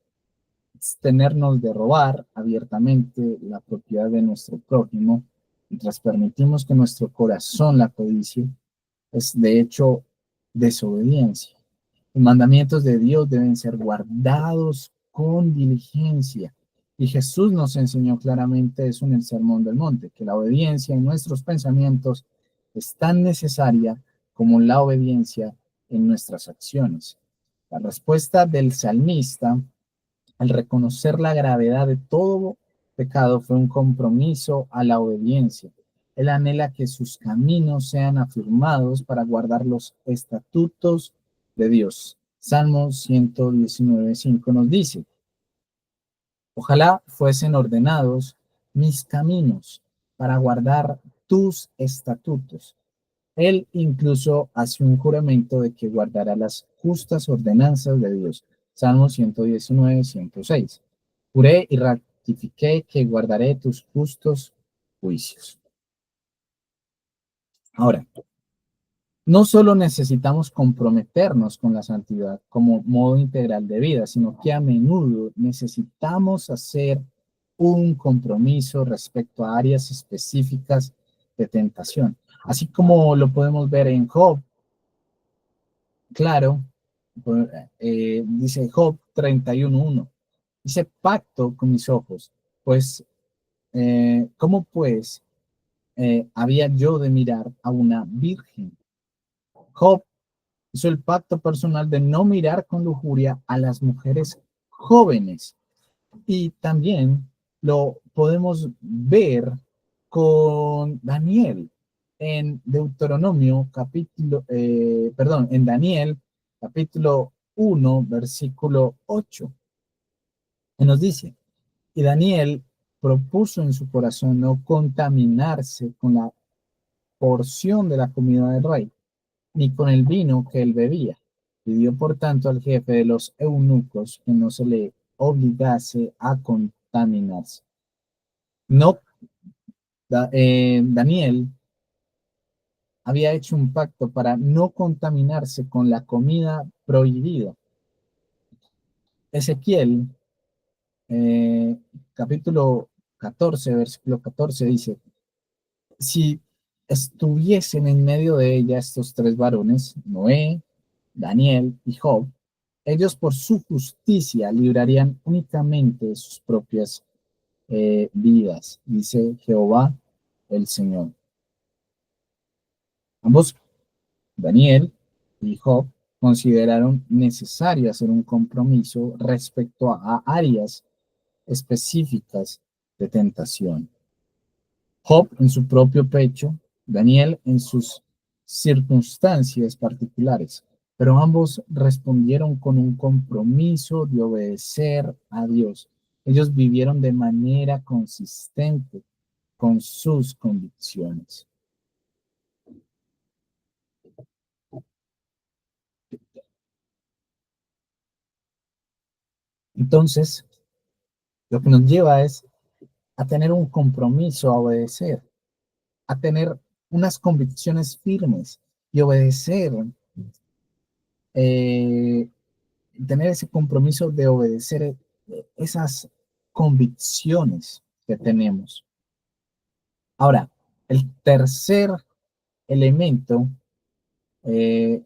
[SPEAKER 1] abstenernos de robar abiertamente la propiedad de nuestro prójimo, mientras permitimos que nuestro corazón la codicie, es de hecho desobediencia. Los mandamientos de Dios deben ser guardados con diligencia. Y Jesús nos enseñó claramente eso en el Sermón del Monte, que la obediencia en nuestros pensamientos es tan necesaria como la obediencia en nuestras acciones. La respuesta del salmista al reconocer la gravedad de todo pecado fue un compromiso a la obediencia. Él anhela que sus caminos sean afirmados para guardar los estatutos de Dios. Salmo 119:5 nos dice, ojalá fuesen ordenados mis caminos para guardar tus estatutos. Él incluso hace un juramento de que guardará las justas ordenanzas de Dios. Salmo 119:106. Juré y ratifiqué que guardaré tus justos juicios. Ahora, no solo necesitamos comprometernos con la santidad como modo integral de vida, sino que a menudo necesitamos hacer un compromiso respecto a áreas específicas de tentación. Así como lo podemos ver en Job, claro, dice Job 31:1, dice pacto con mis ojos, pues, ¿cómo pues había yo de mirar a una virgen? Job hizo el pacto personal de no mirar con lujuria a las mujeres jóvenes. Y también lo podemos ver con Daniel en Deuteronomio en Daniel capítulo 1, versículo 8. Y nos dice, y Daniel propuso en su corazón no contaminarse con la porción de la comida del rey, ni con el vino que él bebía. Pidió por tanto al jefe de los eunucos que no se le obligase a contaminarse. No, Daniel había hecho un pacto para no contaminarse con la comida prohibida. Ezequiel, eh, capítulo 14, versículo 14 dice, si estuviesen en medio de ella estos tres varones, Noé, Daniel y Job, Ellos por su justicia librarían únicamente sus propias vidas, dice Jehová el Señor. Ambos, Daniel y Job, consideraron necesario hacer un compromiso respecto a áreas específicas de tentación. Job en su propio pecho, Daniel en sus circunstancias particulares, pero ambos respondieron con un compromiso de obedecer a Dios. Ellos vivieron de manera consistente con sus convicciones. Entonces, lo que nos lleva es a tener un compromiso, a obedecer, a tener unas convicciones firmes y obedecer, eh, tener ese compromiso de obedecer esas convicciones que tenemos. Ahora, el tercer elemento eh,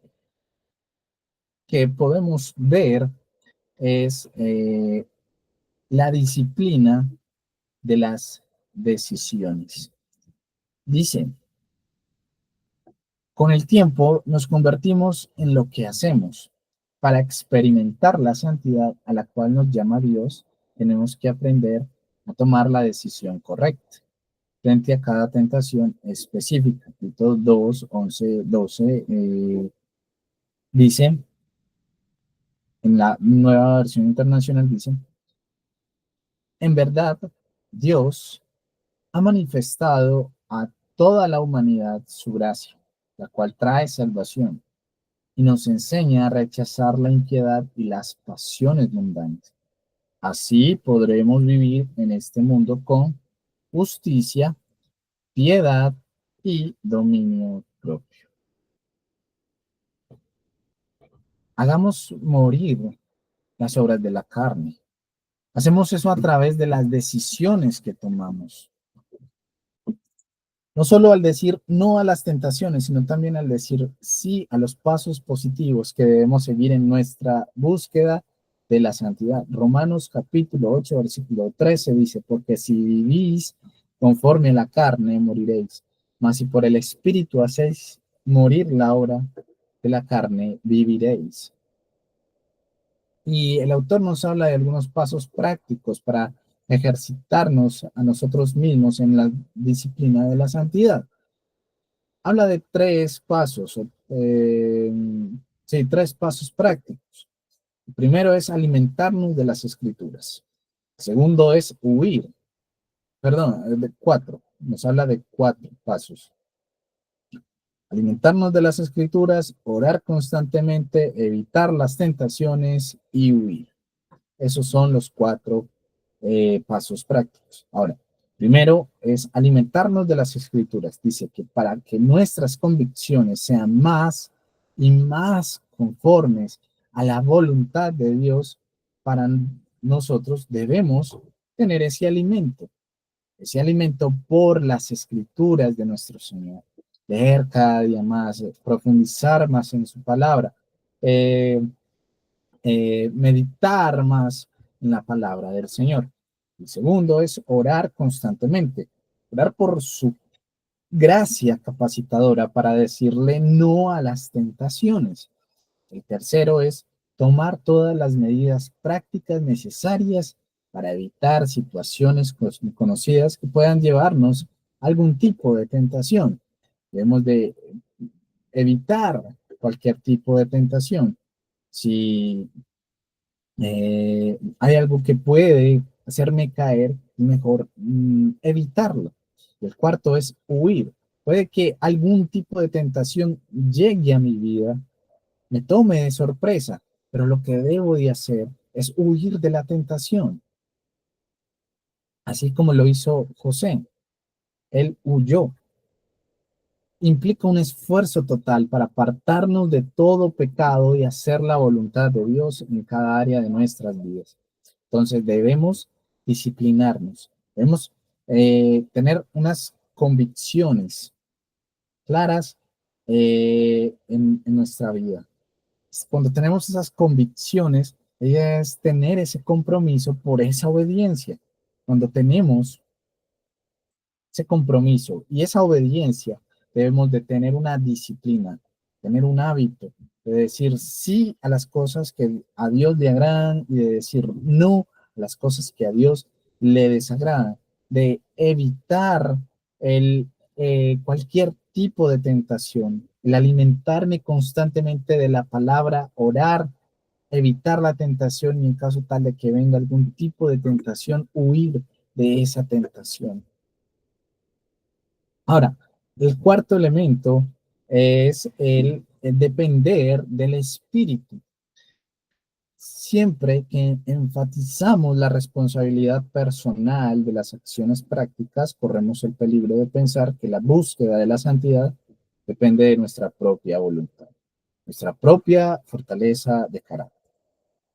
[SPEAKER 1] que podemos ver es la disciplina de las decisiones. Dice, con el tiempo nos convertimos en lo que hacemos. Para experimentar la santidad a la cual nos llama Dios, tenemos que aprender a tomar la decisión correcta frente a cada tentación específica. Tito 2, 11, 12 dice, en la nueva versión internacional dice, en verdad, Dios ha manifestado a toda la humanidad su gracia, la cual trae salvación y nos enseña a rechazar la impiedad y las pasiones mundanas. Así podremos vivir en este mundo con justicia, piedad y dominio propio. Hagamos morir las obras de la carne. Hacemos eso a través de las decisiones que tomamos. No solo al decir no a las tentaciones, sino también al decir sí a los pasos positivos que debemos seguir en nuestra búsqueda de la santidad. Romanos capítulo 8, versículo 13 dice, porque si vivís conforme a la carne, moriréis, mas si por el Espíritu hacéis morir la obra de la carne, viviréis. Y el autor nos habla de algunos pasos prácticos para ejercitarnos a nosotros mismos en la disciplina de la santidad. Habla de tres pasos, sí, tres pasos prácticos. El primero es alimentarnos de las escrituras. El segundo es huir, perdón, de cuatro, nos habla de cuatro pasos. Alimentarnos de las escrituras, orar constantemente, evitar las tentaciones y huir. Esos son los cuatro pasos prácticos. Ahora, primero es alimentarnos de las escrituras. Dice que para que nuestras convicciones sean más y más conformes a la voluntad de Dios, para nosotros debemos tener ese alimento por las escrituras de nuestro Señor. Leer cada día más, profundizar más en su palabra. Meditar más en la palabra del Señor. El segundo es orar constantemente, orar por su gracia capacitadora para decirle no a las tentaciones. El tercero es tomar todas las medidas prácticas necesarias para evitar situaciones conocidas que puedan llevarnos a algún tipo de tentación. Debemos de evitar cualquier tipo de tentación. Si hay algo que puede hacerme caer, mejor evitarlo. El cuarto es huir. Puede que algún tipo de tentación llegue a mi vida, me tome de sorpresa, pero lo que debo de hacer es huir de la tentación, así como lo hizo José. Él huyó. Implica un esfuerzo total para apartarnos de todo pecado y hacer la voluntad de Dios en cada área de nuestras vidas. Entonces debemos disciplinarnos, debemos tener unas convicciones claras en nuestra vida. Cuando tenemos esas convicciones, es tener ese compromiso por esa obediencia. Cuando tenemos ese compromiso y esa obediencia, debemos de tener una disciplina, tener un hábito de decir sí a las cosas que a Dios le agradan y de decir no a las cosas que a Dios le desagradan, de evitar cualquier tipo de tentación, el alimentarme constantemente de la palabra, orar, evitar la tentación y en caso tal de que venga algún tipo de tentación, huir de esa tentación. Ahora, el cuarto elemento es el depender del espíritu. Siempre que enfatizamos la responsabilidad personal de las acciones prácticas, corremos el peligro de pensar que la búsqueda de la santidad depende de nuestra propia voluntad, nuestra propia fortaleza de carácter.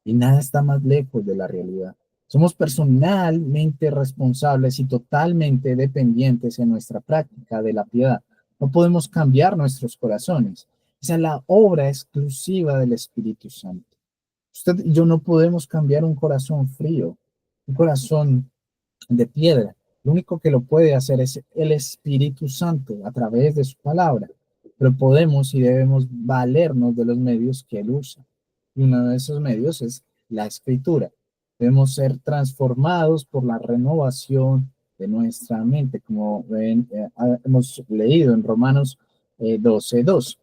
[SPEAKER 1] Y nada está más lejos de la realidad. Somos personalmente responsables y totalmente dependientes en nuestra práctica de la piedad. No podemos cambiar nuestros corazones. Esa es la obra exclusiva del Espíritu Santo. Usted y yo no podemos cambiar un corazón frío, un corazón de piedra. Lo único que lo puede hacer es el Espíritu Santo a través de su palabra, pero podemos y debemos valernos de los medios que él usa. Y uno de esos medios es la escritura. Debemos ser transformados por la renovación de nuestra mente, como hemos leído en Romanos 12:2.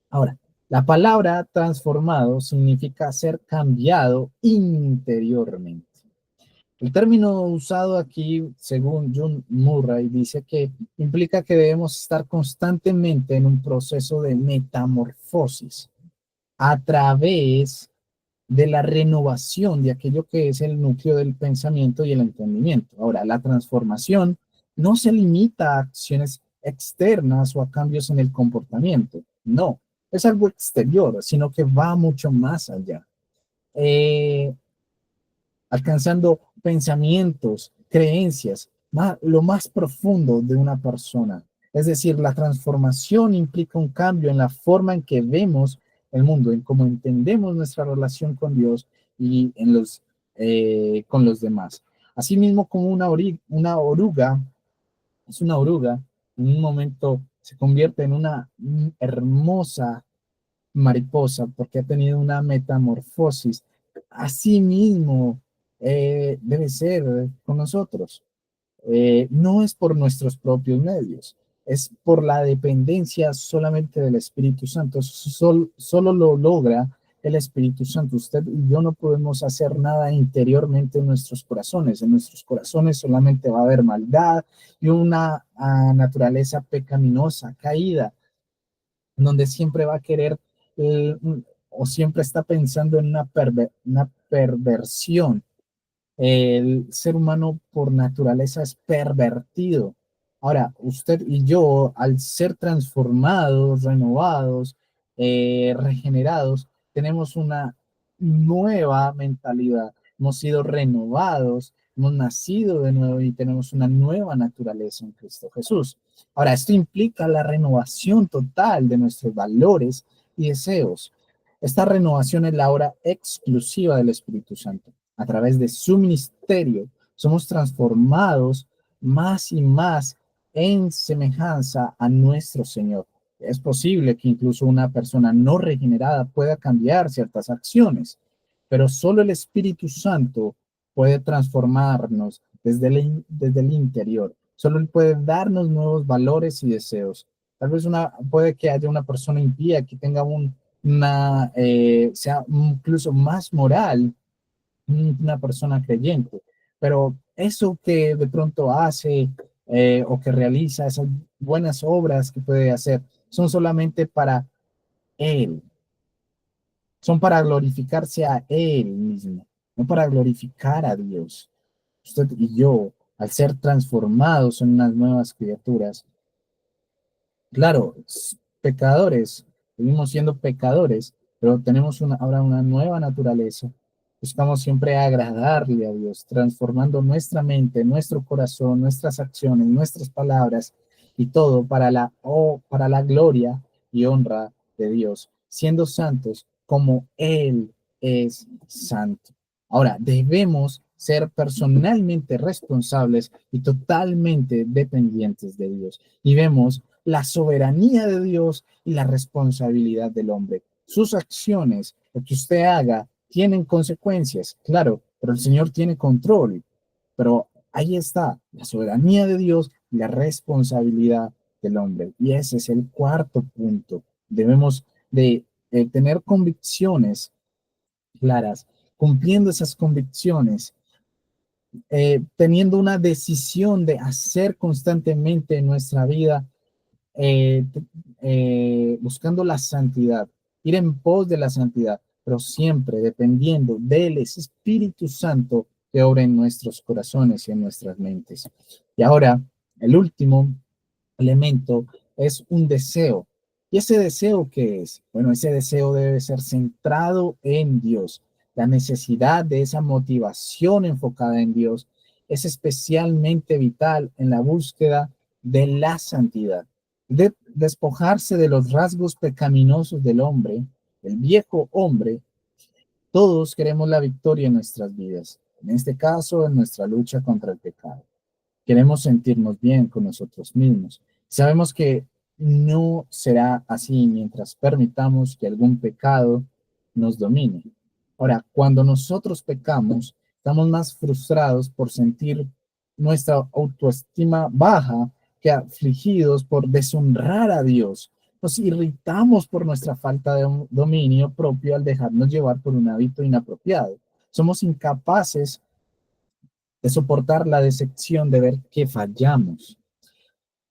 [SPEAKER 1] Ahora, la palabra transformado significa ser cambiado interiormente. El término usado aquí, según John Murray, dice que implica que debemos estar constantemente en un proceso de metamorfosis a través de la renovación de aquello que es el núcleo del pensamiento y el entendimiento. Ahora, la transformación no se limita a acciones externas o a cambios en el comportamiento. No, es algo exterior, sino que va mucho más allá. Eh, Alcanzando pensamientos, creencias, lo más profundo de una persona. Es decir, la transformación implica un cambio en la forma en que vemos el mundo, en cómo entendemos nuestra relación con Dios y con los demás. Asimismo, como una oruga, es una oruga, en un momento se convierte en una hermosa mariposa porque ha tenido una metamorfosis. Así mismo debe ser con nosotros. No es por nuestros propios medios, es por la dependencia solamente del Espíritu Santo. Solo lo logra el Espíritu Santo. Usted y yo no podemos hacer nada interiormente en nuestros corazones. En nuestros corazones solamente va a haber maldad y una naturaleza pecaminosa, caída, donde siempre va a querer eh, o siempre está pensando en una perversión. El ser humano por naturaleza es pervertido. Ahora, usted y yo, al ser transformados, renovados, regenerados, tenemos una nueva mentalidad. Hemos sido renovados, hemos nacido de nuevo y tenemos una nueva naturaleza en Cristo Jesús. Ahora, esto implica la renovación total de nuestros valores y deseos. Esta renovación es la obra exclusiva del Espíritu Santo. A través de su ministerio, somos transformados más y más en semejanza a nuestro Señor. Es posible que incluso una persona no regenerada pueda cambiar ciertas acciones, pero solo el Espíritu Santo puede transformarnos desde el interior. Solo Él puede darnos nuevos valores y deseos. Tal vez puede que haya una persona impía que tenga sea incluso más moral, una persona creyente, pero eso que de pronto hace o que realiza, esas buenas obras que puede hacer, son solamente para Él, son para glorificarse a Él mismo, no para glorificar a Dios. Usted y yo, al ser transformados en unas nuevas criaturas, claro, pecadores, seguimos siendo pecadores, pero tenemos ahora una nueva naturaleza. Buscamos siempre agradarle a Dios, transformando nuestra mente, nuestro corazón, nuestras acciones, nuestras palabras y todo para la gloria y honra de Dios, siendo santos como Él es santo. Ahora, debemos ser personalmente responsables y totalmente dependientes de Dios. Y vemos la soberanía de Dios y la responsabilidad del hombre. Sus acciones, lo que usted haga, tienen consecuencias, claro, pero el Señor tiene control. Pero ahí está la soberanía de Dios y la responsabilidad del hombre. Y ese es el cuarto punto. Debemos de tener convicciones claras, cumpliendo esas convicciones, teniendo una decisión de hacer constantemente en nuestra vida, eh, buscando la santidad, ir en pos de la santidad, pero siempre dependiendo del Espíritu Santo que obra en nuestros corazones y en nuestras mentes. Y ahora, el último elemento es un deseo. ¿Y ese deseo qué es? Bueno, ese deseo debe ser centrado en Dios. La necesidad de esa motivación enfocada en Dios es especialmente vital en la búsqueda de la santidad, de despojarse de los rasgos pecaminosos del hombre, el viejo hombre. Todos queremos la victoria en nuestras vidas, en este caso, en nuestra lucha contra el pecado. Queremos sentirnos bien con nosotros mismos. Sabemos que no será así mientras permitamos que algún pecado nos domine. Ahora, cuando nosotros pecamos, estamos más frustrados por sentir nuestra autoestima baja que afligidos por deshonrar a Dios. Nos irritamos por nuestra falta de dominio propio al dejarnos llevar por un hábito inapropiado. Somos incapaces de soportar la decepción de ver que fallamos.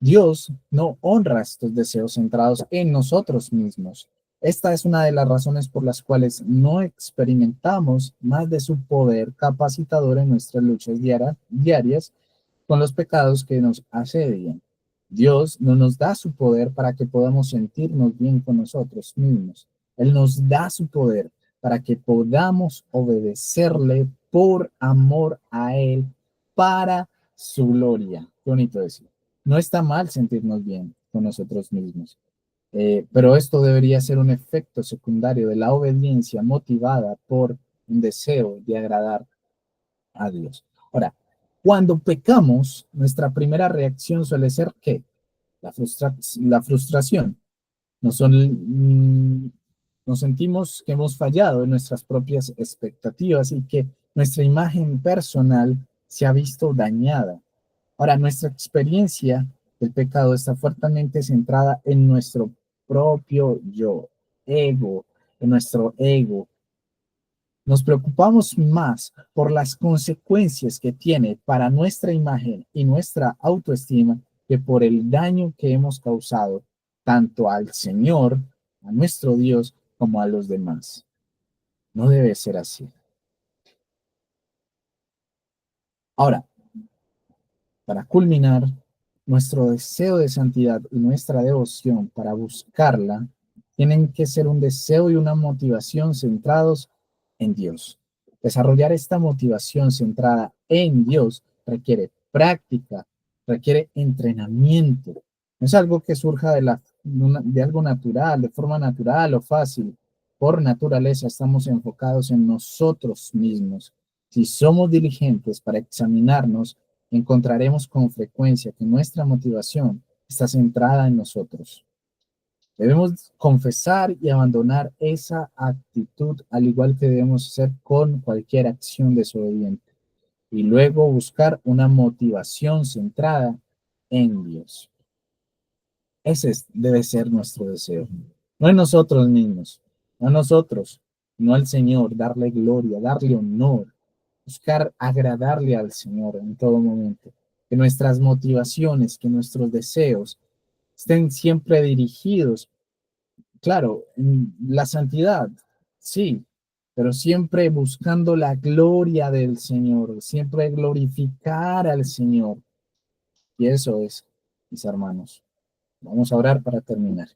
[SPEAKER 1] Dios no honra estos deseos centrados en nosotros mismos. Esta es una de las razones por las cuales no experimentamos más de su poder capacitador en nuestras luchas diarias con los pecados que nos asedian. Dios no nos da su poder para que podamos sentirnos bien con nosotros mismos. Él nos da su poder para que podamos obedecerle por amor a Él, para su gloria. Qué bonito decir. No está mal sentirnos bien con nosotros mismos, pero esto debería ser un efecto secundario de la obediencia motivada por un deseo de agradar a Dios. Ahora, cuando pecamos, nuestra primera reacción suele ser ¿qué? La frustración. Nos, son, nos sentimos que hemos fallado en nuestras propias expectativas y que nuestra imagen personal se ha visto dañada. Ahora, nuestra experiencia del pecado está fuertemente centrada en nuestro propio yo, ego, en nuestro ego. Nos preocupamos más por las consecuencias que tiene para nuestra imagen y nuestra autoestima que por el daño que hemos causado tanto al Señor, a nuestro Dios, como a los demás. No debe ser así. Ahora, para culminar, nuestro deseo de santidad y nuestra devoción para buscarla tienen que ser un deseo y una motivación centrados en Dios. Desarrollar esta motivación centrada en Dios requiere práctica, requiere entrenamiento. No es algo que surja de algo natural, de forma natural o fácil. Por naturaleza estamos enfocados en nosotros mismos. Si somos diligentes para examinarnos, encontraremos con frecuencia que nuestra motivación está centrada en nosotros. Debemos confesar y abandonar esa actitud, al igual que debemos hacer con cualquier acción desobediente, y luego buscar una motivación centrada en Dios. Debe ser nuestro deseo, no en nosotros mismos, no a nosotros, no al Señor, darle gloria, darle honor, buscar agradarle al Señor en todo momento. Que nuestras motivaciones, que nuestros deseos estén siempre dirigidos, claro, en la santidad, sí, pero siempre buscando la gloria del Señor, siempre glorificar al Señor. Y eso es, mis hermanos. Vamos a orar para terminar.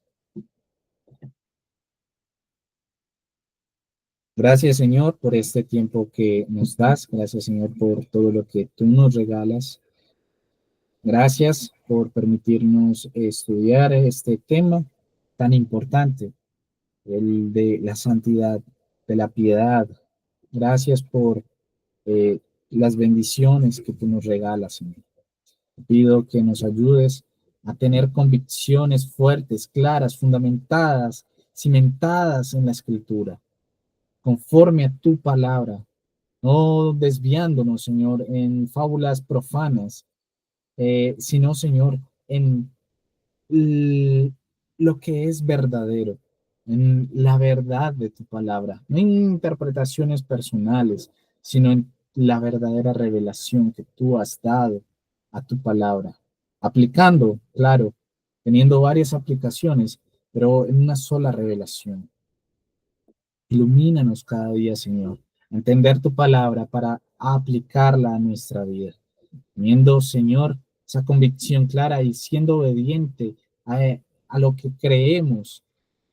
[SPEAKER 1] Gracias, Señor, por este tiempo que nos das. Gracias, Señor, por todo lo que tú nos regalas. Gracias por permitirnos estudiar este tema tan importante. el de la santidad, de la piedad. Gracias por eh, las bendiciones que tú nos regalas, Señor. Te pido que nos ayudes a tener convicciones fuertes, claras, fundamentadas, cimentadas en la Escritura, conforme a tu palabra, no desviándonos, Señor, en fábulas profanas, sino, Señor, en lo que es verdadero, en la verdad de tu palabra, no en interpretaciones personales, sino en la verdadera revelación que tú has dado a tu palabra, aplicando, claro, teniendo varias aplicaciones, pero en una sola revelación. Ilumínanos cada día, Señor, a entender tu palabra para aplicarla a nuestra vida teniendo, Señor, esa convicción clara y siendo obediente a, a lo que creemos,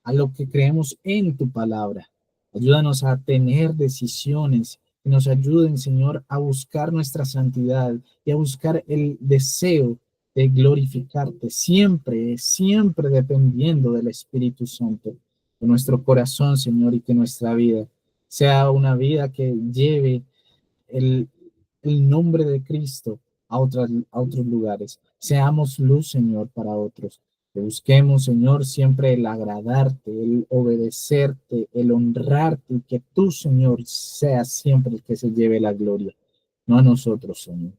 [SPEAKER 1] a lo que creemos en tu palabra. Ayúdanos a tener decisiones que nos ayuden, Señor, a buscar nuestra santidad y a buscar el deseo de glorificarte siempre, siempre dependiendo del Espíritu Santo, de nuestro corazón, Señor, y que nuestra vida sea una vida que lleve el, el nombre de Cristo a otros lugares. Seamos luz, Señor, para otros. Que busquemos, Señor, siempre el agradarte, el obedecerte, el honrarte y que tú, Señor, seas siempre el que se lleve la gloria. No a nosotros, Señor,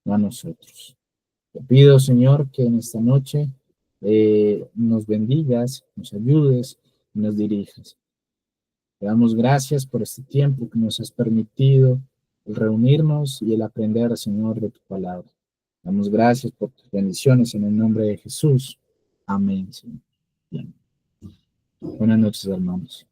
[SPEAKER 1] no a nosotros. Te pido, Señor, que en esta noche nos bendigas, nos ayudes y nos dirijas. Te damos gracias por este tiempo que nos has permitido el reunirnos y el aprender, Señor, de tu palabra. Damos gracias por tus bendiciones en el nombre de Jesús. Amén, Señor. Bien. Buenas noches, hermanos.